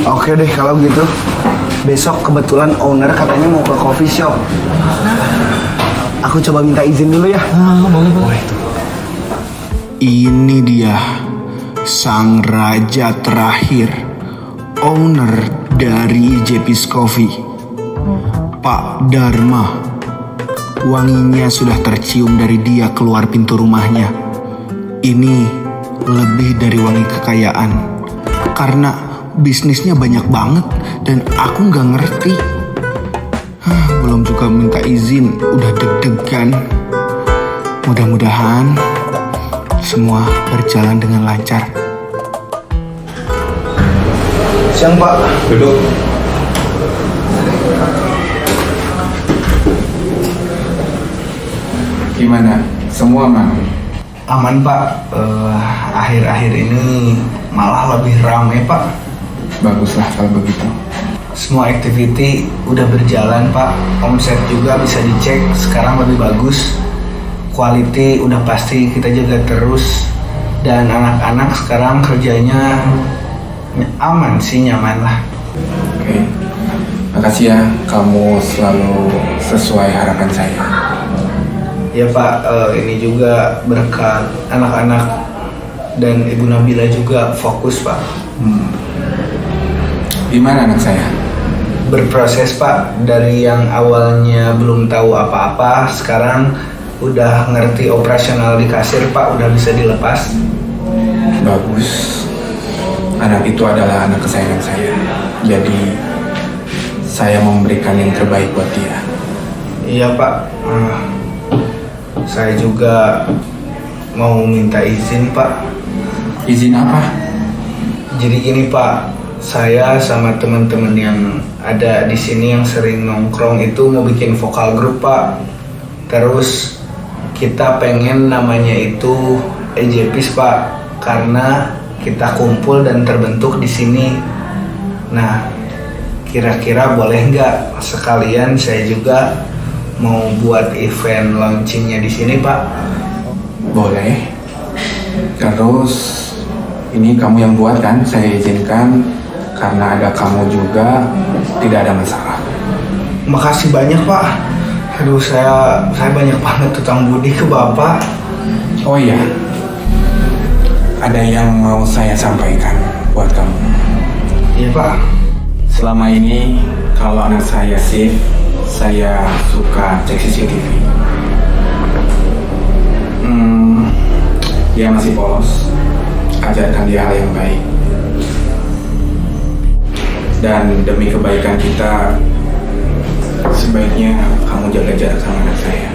Oke deh kalau gitu. Besok kebetulan owner katanya mau ke coffee shop. Aku coba minta izin dulu ya. Boleh tuh. Ini dia sang raja terakhir, owner dari IJPis Coffee, Pak Dharma. Wanginya sudah tercium dari dia keluar pintu rumahnya. Ini lebih dari wangi kekayaan, karena bisnisnya banyak banget dan aku nggak ngerti. Belum juga minta izin, udah deg-degan. Mudah-mudahan semua berjalan dengan lancar. Siang Pak. Duduk. Gimana? Semua aman? Aman Pak, akhir-akhir ini malah lebih ramai Pak. Baguslah kalau begitu. Semua activity udah berjalan Pak, omset juga bisa dicek sekarang lebih bagus. Quality udah pasti kita jaga terus. Dan anak-anak sekarang kerjanya aman sih, nyaman lah. Oke. Makasih ya, kamu selalu sesuai harapan saya. Ya Pak, ini juga berkat anak-anak dan Ibu Nabila juga fokus Pak. Gimana anak saya? Berproses Pak, dari yang awalnya belum tahu apa-apa, sekarang udah ngerti operasional di kasir Pak, udah bisa dilepas. Bagus. Anak itu adalah anak kesayangan saya. Jadi saya memberikan yang terbaik buat dia. Iya Pak, saya juga mau minta izin Pak. Izin apa? Jadi gini Pak, saya sama teman-teman yang ada di sini yang sering nongkrong itu mau bikin vokal grup Pak. Terus kita pengen namanya itu EJPIS Pak, karena kita kumpul dan terbentuk di sini. Nah, kira-kira boleh nggak sekalian saya juga mau buat event launchingnya di sini Pak? Boleh. Terus ini kamu yang buat kan? Saya izinkan karena ada kamu juga, tidak ada masalah. Makasih banyak Pak. Aduh, saya banyak banget utang budi ke Bapak. Oh iya, ada yang mau saya sampaikan buat kamu. Iya Pak. Selama ini kalau anak saya sih, saya suka cek CCTV. Dia masih polos. Ajarkan dia hal yang baik. Dan demi kebaikan kita, sebaiknya kamu jaga jarak sama anak saya.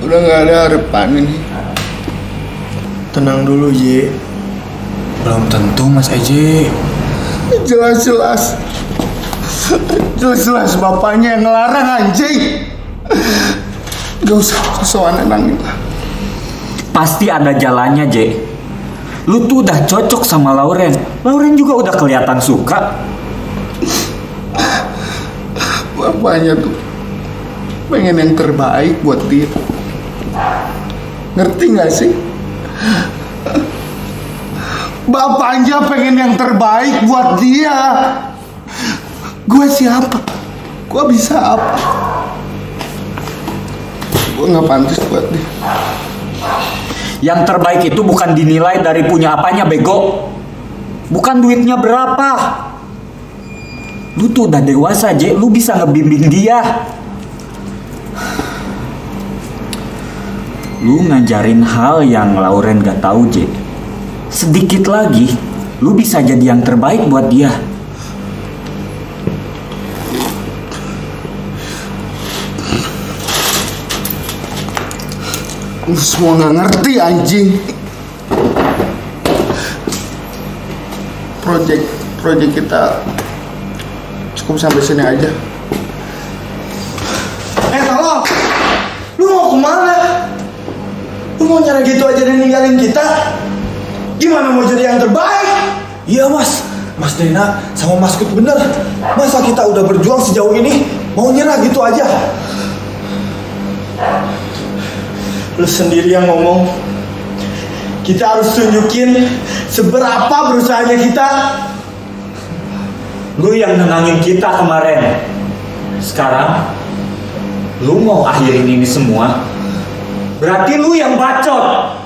Udah gak ada harapan ini. Tenang dulu, Ye. Belum tentu, Mas Eji. Jelas-jelas bapaknya yang ngelarang, anjing. Gak usah sosokan nangis. Pasti ada jalannya, J. Lu tuh udah cocok sama Lauren. Lauren juga udah kelihatan suka. Bapaknya tuh pengen yang terbaik buat dia. Ngerti gak sih? Bapaknya pengen yang terbaik buat dia. Gue siapa? Gue bisa apa? Gue gak pantas buat dia. Yang terbaik itu bukan dinilai dari punya apanya, bego. Bukan duitnya berapa. Lu tuh udah dewasa, J. Lu bisa ngebimbing dia. lu ngajarin hal yang Lauren gak tahu, J. Sedikit lagi, lu bisa jadi yang terbaik buat dia. Lu semua nggak ngerti anjing. Project kita cukup sampai sini aja. Tolong! Lu mau kemana? Lu mau nyerah gitu aja dan ninggalin kita? Gimana mau jadi yang terbaik? Iya mas, Mas Dena sama Mas Kut bener. Masa kita udah berjuang sejauh ini mau nyerah gitu aja? Lu sendiri yang ngomong. Kita harus tunjukin seberapa berusahanya kita. Lu yang nenangin kita kemarin. Sekarang lu mau akhirin ini semua. Berarti lu yang bacot.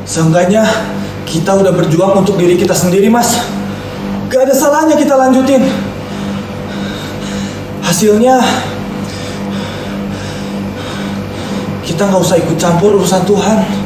Seenggaknya kita udah berjuang untuk diri kita sendiri, Mas. Gak ada salahnya kita lanjutin. Hasilnya kita nggak usah ikut campur urusan Tuhan.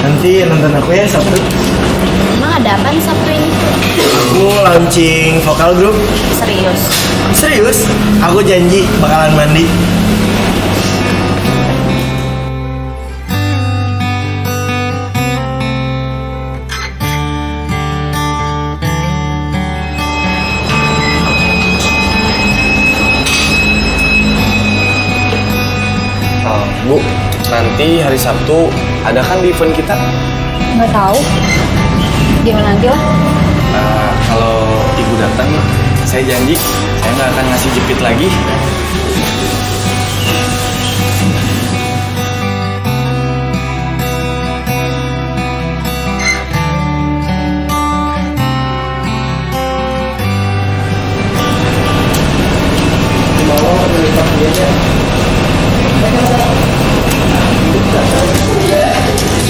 Nanti nonton aku ya Sabtu. Emang ada apa nih Sabtu ini? Aku launching vokal grup. Serius? Serius? Aku janji bakalan mandi. Bu, nanti hari Sabtu ada kan di event kita? Nggak tahu. Gimana nanti lah? Kalau ibu datang, saya janji saya nggak akan ngasih jepit lagi.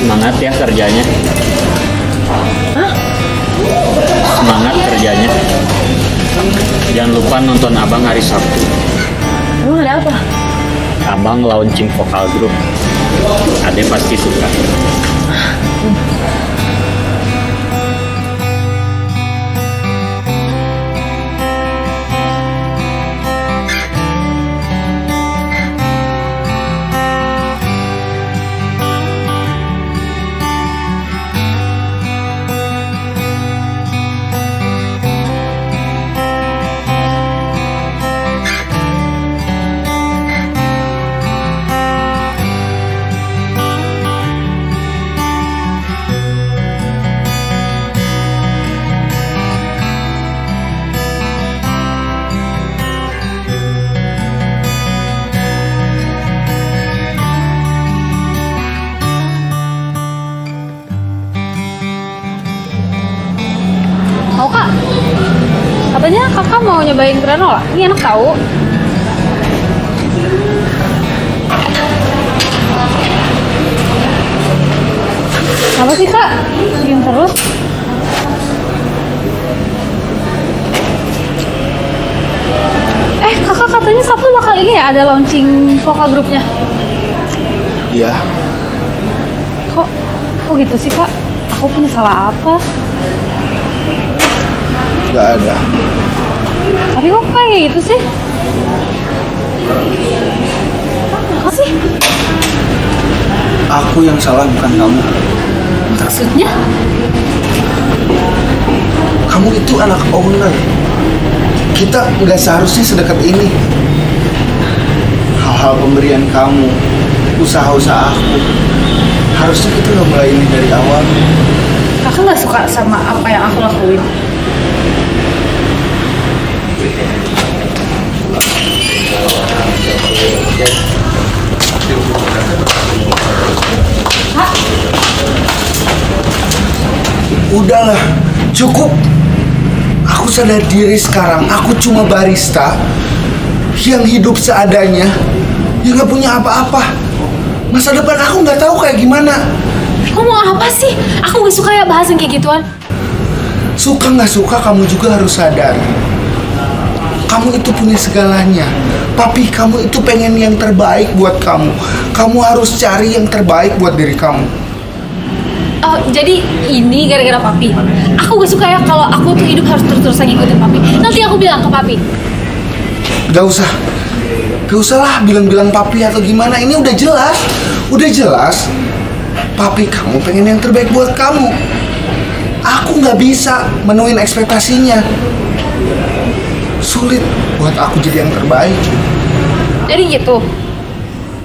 Semangat ya kerjanya. Semangat kerjanya. Jangan lupa nonton Abang hari Sabtu. Emang ada apa? Abang launching vokal grup. Ade pasti suka. Mau Kak? Katanya kakak mau nyobain granola. Ini enak tahu. Apa sih Kak? Bikin terus. Kakak katanya Sabtu bakal ini ya ada launching vokal grupnya. Iya. Kok gitu sih Kak? Aku punya salah apa? Gak ada. Tapi kok kayak gitu sih? Apa sih? Aku yang salah bukan kamu. Maksudnya? Kamu itu anak owner. Kita nggak seharusnya sedekat ini. Hal-hal pemberian kamu, usaha-usaha aku, harusnya kita udah mulai ini dari awal. Kakak nggak suka sama apa yang aku lakuin. Udahlah, cukup. Aku sadar diri sekarang. Aku cuma barista yang hidup seadanya, yang gak punya apa-apa. Masa depan aku nggak tahu kayak gimana. Kamu mau apa sih? Aku gak suka ya bahas yang kayak gituan. Suka nggak suka, kamu juga harus sadar. Kamu itu punya segalanya. Papi kamu itu pengen yang terbaik buat kamu. Kamu harus cari yang terbaik buat diri kamu. Oh, jadi ini gara-gara papi. Aku gak suka ya kalau aku tuh hidup harus terus-terusan ngikutin papi. Nanti aku bilang ke papi. Gak usah lah bilang-bilang papi atau gimana. Ini udah jelas. Papi kamu pengen yang terbaik buat kamu. Aku nggak bisa menuhin ekspektasinya. Sulit buat aku jadi yang terbaik. Jadi gitu.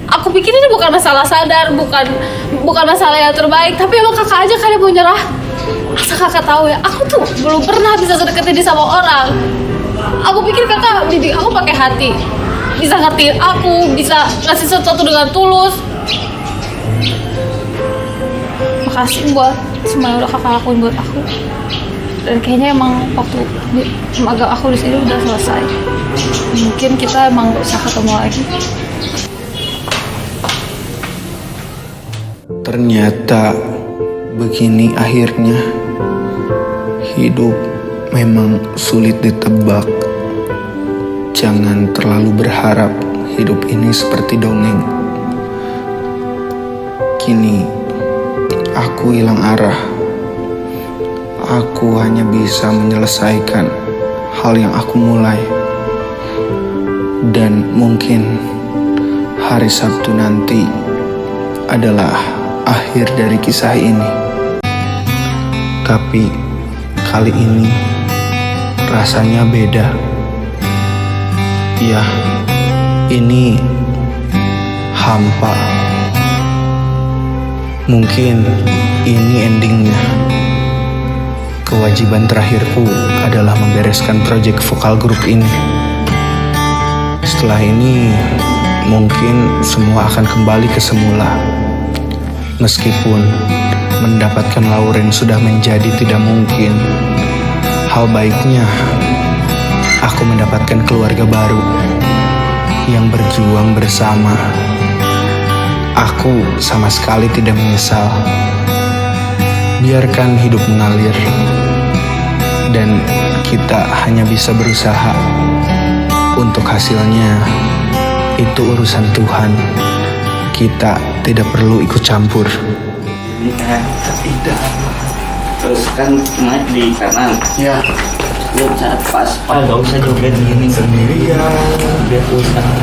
Aku pikir ini bukan masalah sadar, bukan masalah yang terbaik, tapi emang kakak aja kan yang mau nyerah. Asal kakak tahu ya, aku tuh belum pernah bisa sedekat ini sama orang. Aku pikir kakak didik aku pakai hati, bisa ngertiin aku, bisa ngasih sesuatu dengan tulus. Makasih buat semua yang udah kakak lakuin buat aku. Dan kayaknya emang waktu magang aku di sini udah selesai. Mungkin kita emang gak usah ketemu lagi. Ternyata begini akhirnya. Hidup memang sulit ditebak. Jangan terlalu berharap hidup ini seperti dongeng. Kini aku hilang arah. Aku hanya bisa menyelesaikan hal yang aku mulai. Dan mungkin hari Sabtu nanti adalah akhir dari kisah ini. Tapi kali ini rasanya beda. Ya, ini hampa. Mungkin ini endingnya. Kewajiban terakhirku adalah membereskan proyek vokal grup ini. Setelah ini, mungkin semua akan kembali ke semula. Meskipun mendapatkan Lauren sudah menjadi tidak mungkin, hal baiknya aku mendapatkan keluarga baru yang berjuang bersama. Aku sama sekali tidak menyesal. Biarkan hidup mengalir, dan kita hanya bisa berusaha. Untuk hasilnya, itu urusan Tuhan. Kita tidak perlu ikut campur. Ini kan tidak. Terus kan naik di kanan. Ya. Belum saat pas. Gak usah joget gini sendirian. Biar usaha.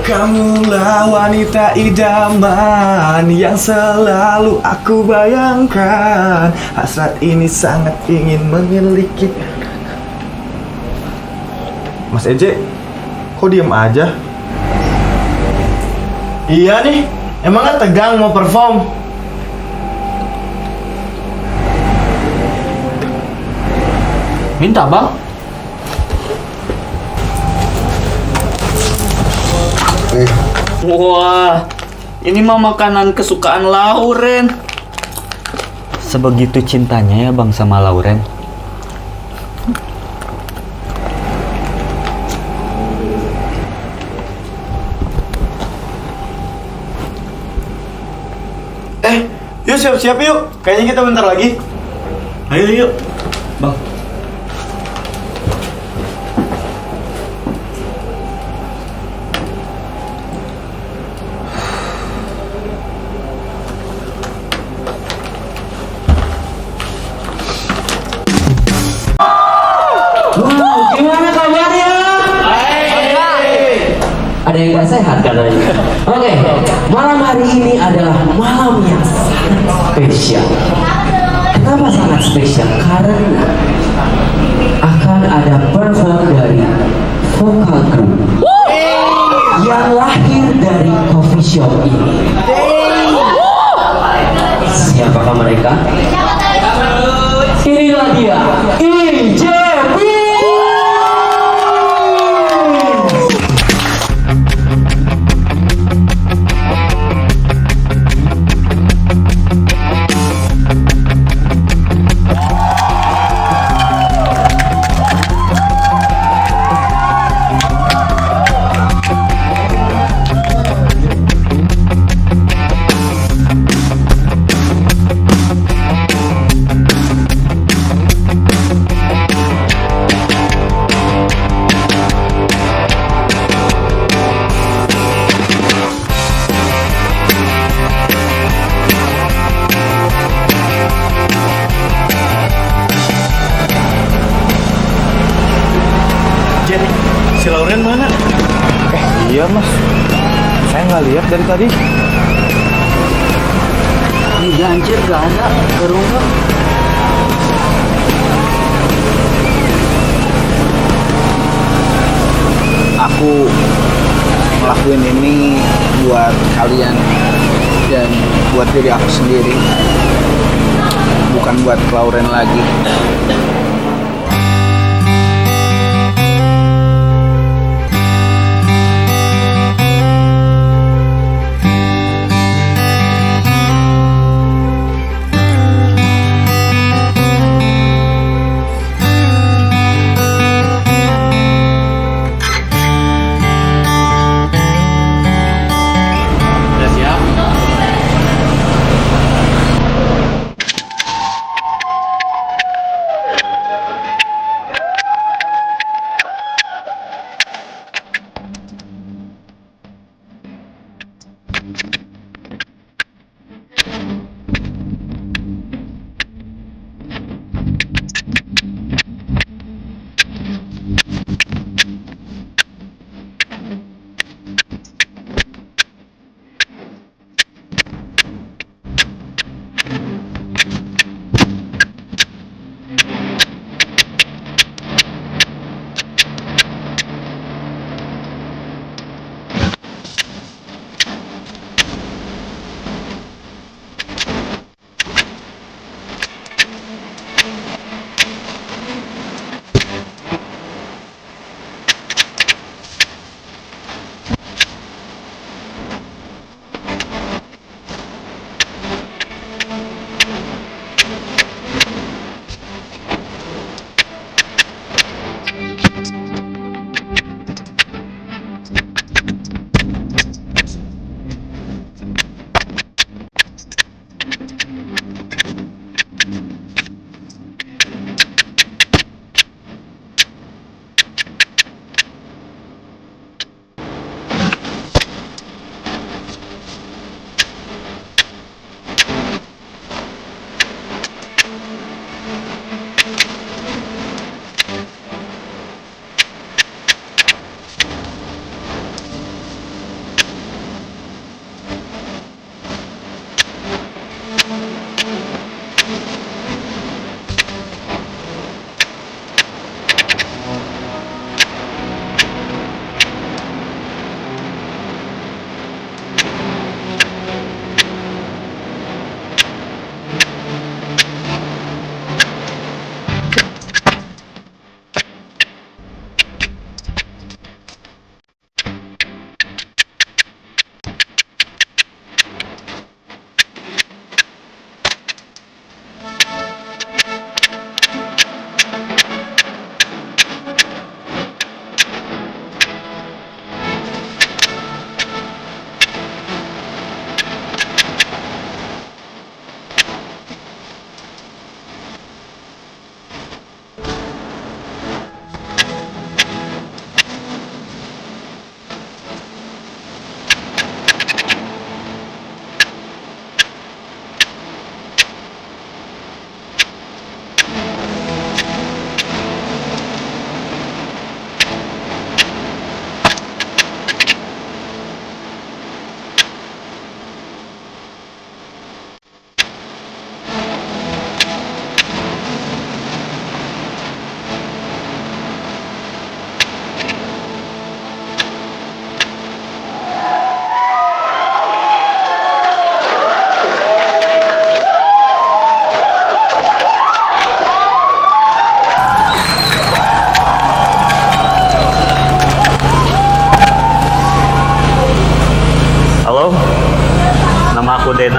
Kamulah wanita idaman yang selalu aku bayangkan. Hasrat ini sangat ingin memiliki. Mas Eje, kok diem aja? Iya nih, emangnya tegang mau perform? Minta bang. Wah, ini mah makanan kesukaan Lauren. Sebegitu cintanya ya bang sama Lauren. Yuk siap-siap yuk, kayaknya kita bentar lagi. Ayo yuk, bang. istirahat katanya. Oke, malam hari ini adalah malam yang sangat spesial. Kenapa sangat spesial? Karena akan ada perform dari vokal group yang lahir dari coffee shop ini. Siapakah mereka? Inilah dia, IJP. Jen, si Lauren mana? Iya mas, saya nggak lihat dari tadi. Iya anjir, gak ada ke rumah. Aku ngelakuin ini buat kalian dan buat diri aku sendiri, bukan buat Lauren lagi. Udah siap?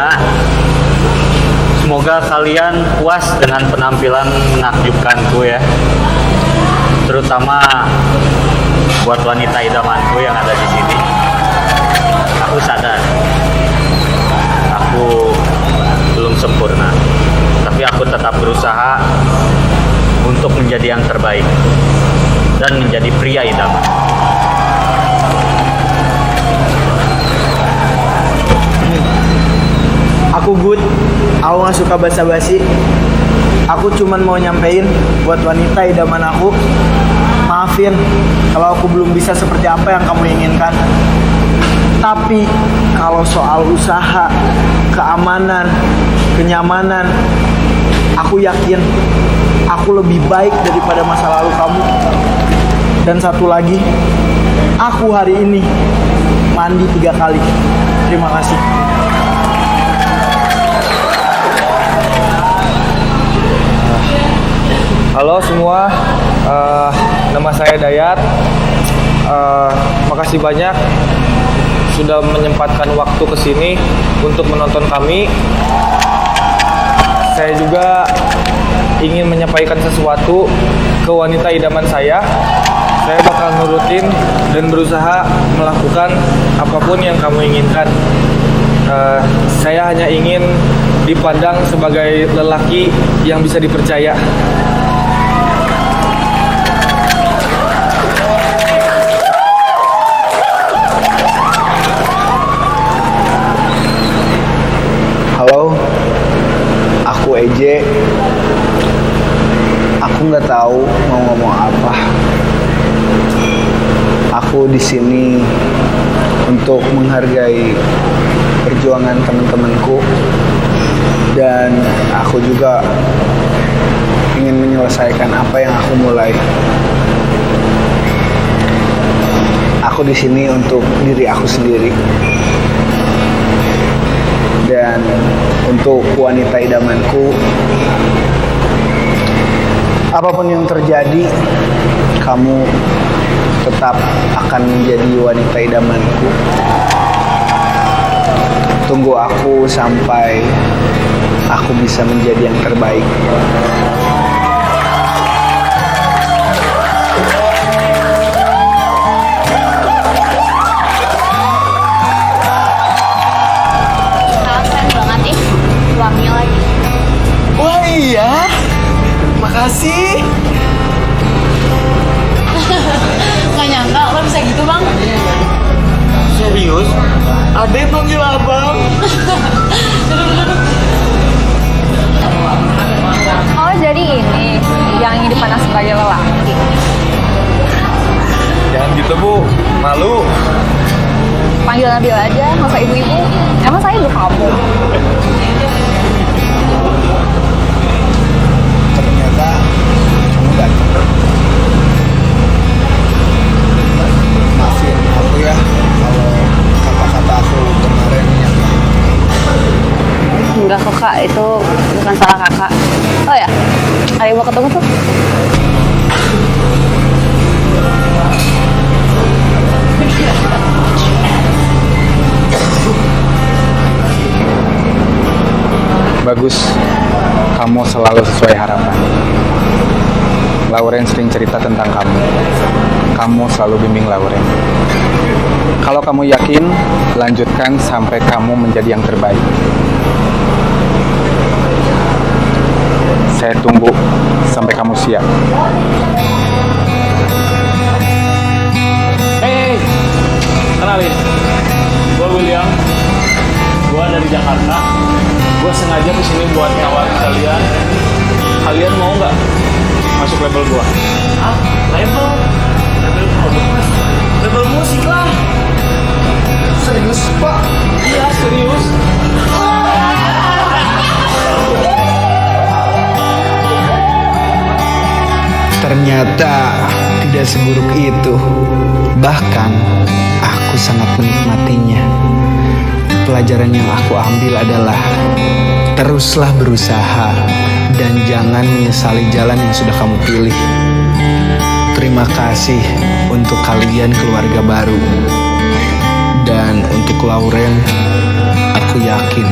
Dena. Semoga kalian puas dengan penampilan menakjubkanku ya. Terutama buat wanita idamanku yang ada di sini. Aku sadar, aku belum sempurna, tapi aku tetap berusaha untuk menjadi yang terbaik dan menjadi pria idaman. Aku good, aku gak suka basa-basi. Aku cuman mau nyampein buat wanita idaman aku, maafin kalau aku belum bisa seperti apa yang kamu inginkan. Tapi kalau soal usaha, keamanan, kenyamanan, aku yakin aku lebih baik daripada masa lalu kamu. Dan satu lagi, aku hari ini mandi 3 kali. Terima kasih. Halo semua, nama saya Dayat. Makasih banyak sudah menyempatkan waktu ke sini untuk menonton kami. Saya juga ingin menyampaikan sesuatu ke wanita idaman saya. Saya bakal nurutin dan berusaha melakukan apapun yang kamu inginkan. Saya hanya ingin dipandang sebagai lelaki yang bisa dipercaya. Halo, aku Eje. Aku nggak tahu mau ngomong apa. Aku di sini untuk menghargai perjuangan teman-temanku dan aku juga ingin menyelesaikan apa yang aku mulai. Aku di sini untuk diri aku sendiri. Dan untuk wanita idamanku, apapun yang terjadi, kamu tetap akan menjadi wanita idamanku. Tunggu aku sampai aku bisa menjadi yang terbaik. Wangi lagi. Wah iya, makasih. Nggak nyangka lo bisa gitu bang. Serius? Ade panggil abang. Oh jadi ini yang ingin dipandang sebagai lelaki. Jangan gitu Bu, malu. Panggil Nabil aja, nggak usah ibu-ibu. Emang saya ibu kamu. Ternyata kamu datang. Maafin aku ya kalau kata-kata aku kemarin yang Enggak kok kak, itu bukan salah kakak. Oh ya, ada yang mau ketemu tuh. Bagus, kamu selalu sesuai harapan. Lauren sering cerita tentang kamu. Kamu selalu bimbing Lauren. Kalau kamu yakin, lanjutkan sampai kamu menjadi yang terbaik. Saya tunggu sampai kamu siap. Hey, kenalin, gue William. Gue dari Jakarta. Gue sengaja kesini buat nawarin kalian. Kalian mau nggak masuk label gue? Ah, label? Label produk mas? Label musik lah. Serius pak? Iya serius. ternyata tidak seburuk itu. Bahkan aku sangat menikmatinya. Pelajaran yang aku ambil adalah teruslah berusaha dan jangan menyesali jalan yang sudah kamu pilih. Terima kasih untuk kalian keluarga baru. Dan untuk Lauren, aku Aku yakin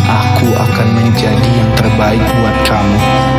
aku akan menjadi yang terbaik buat kamu.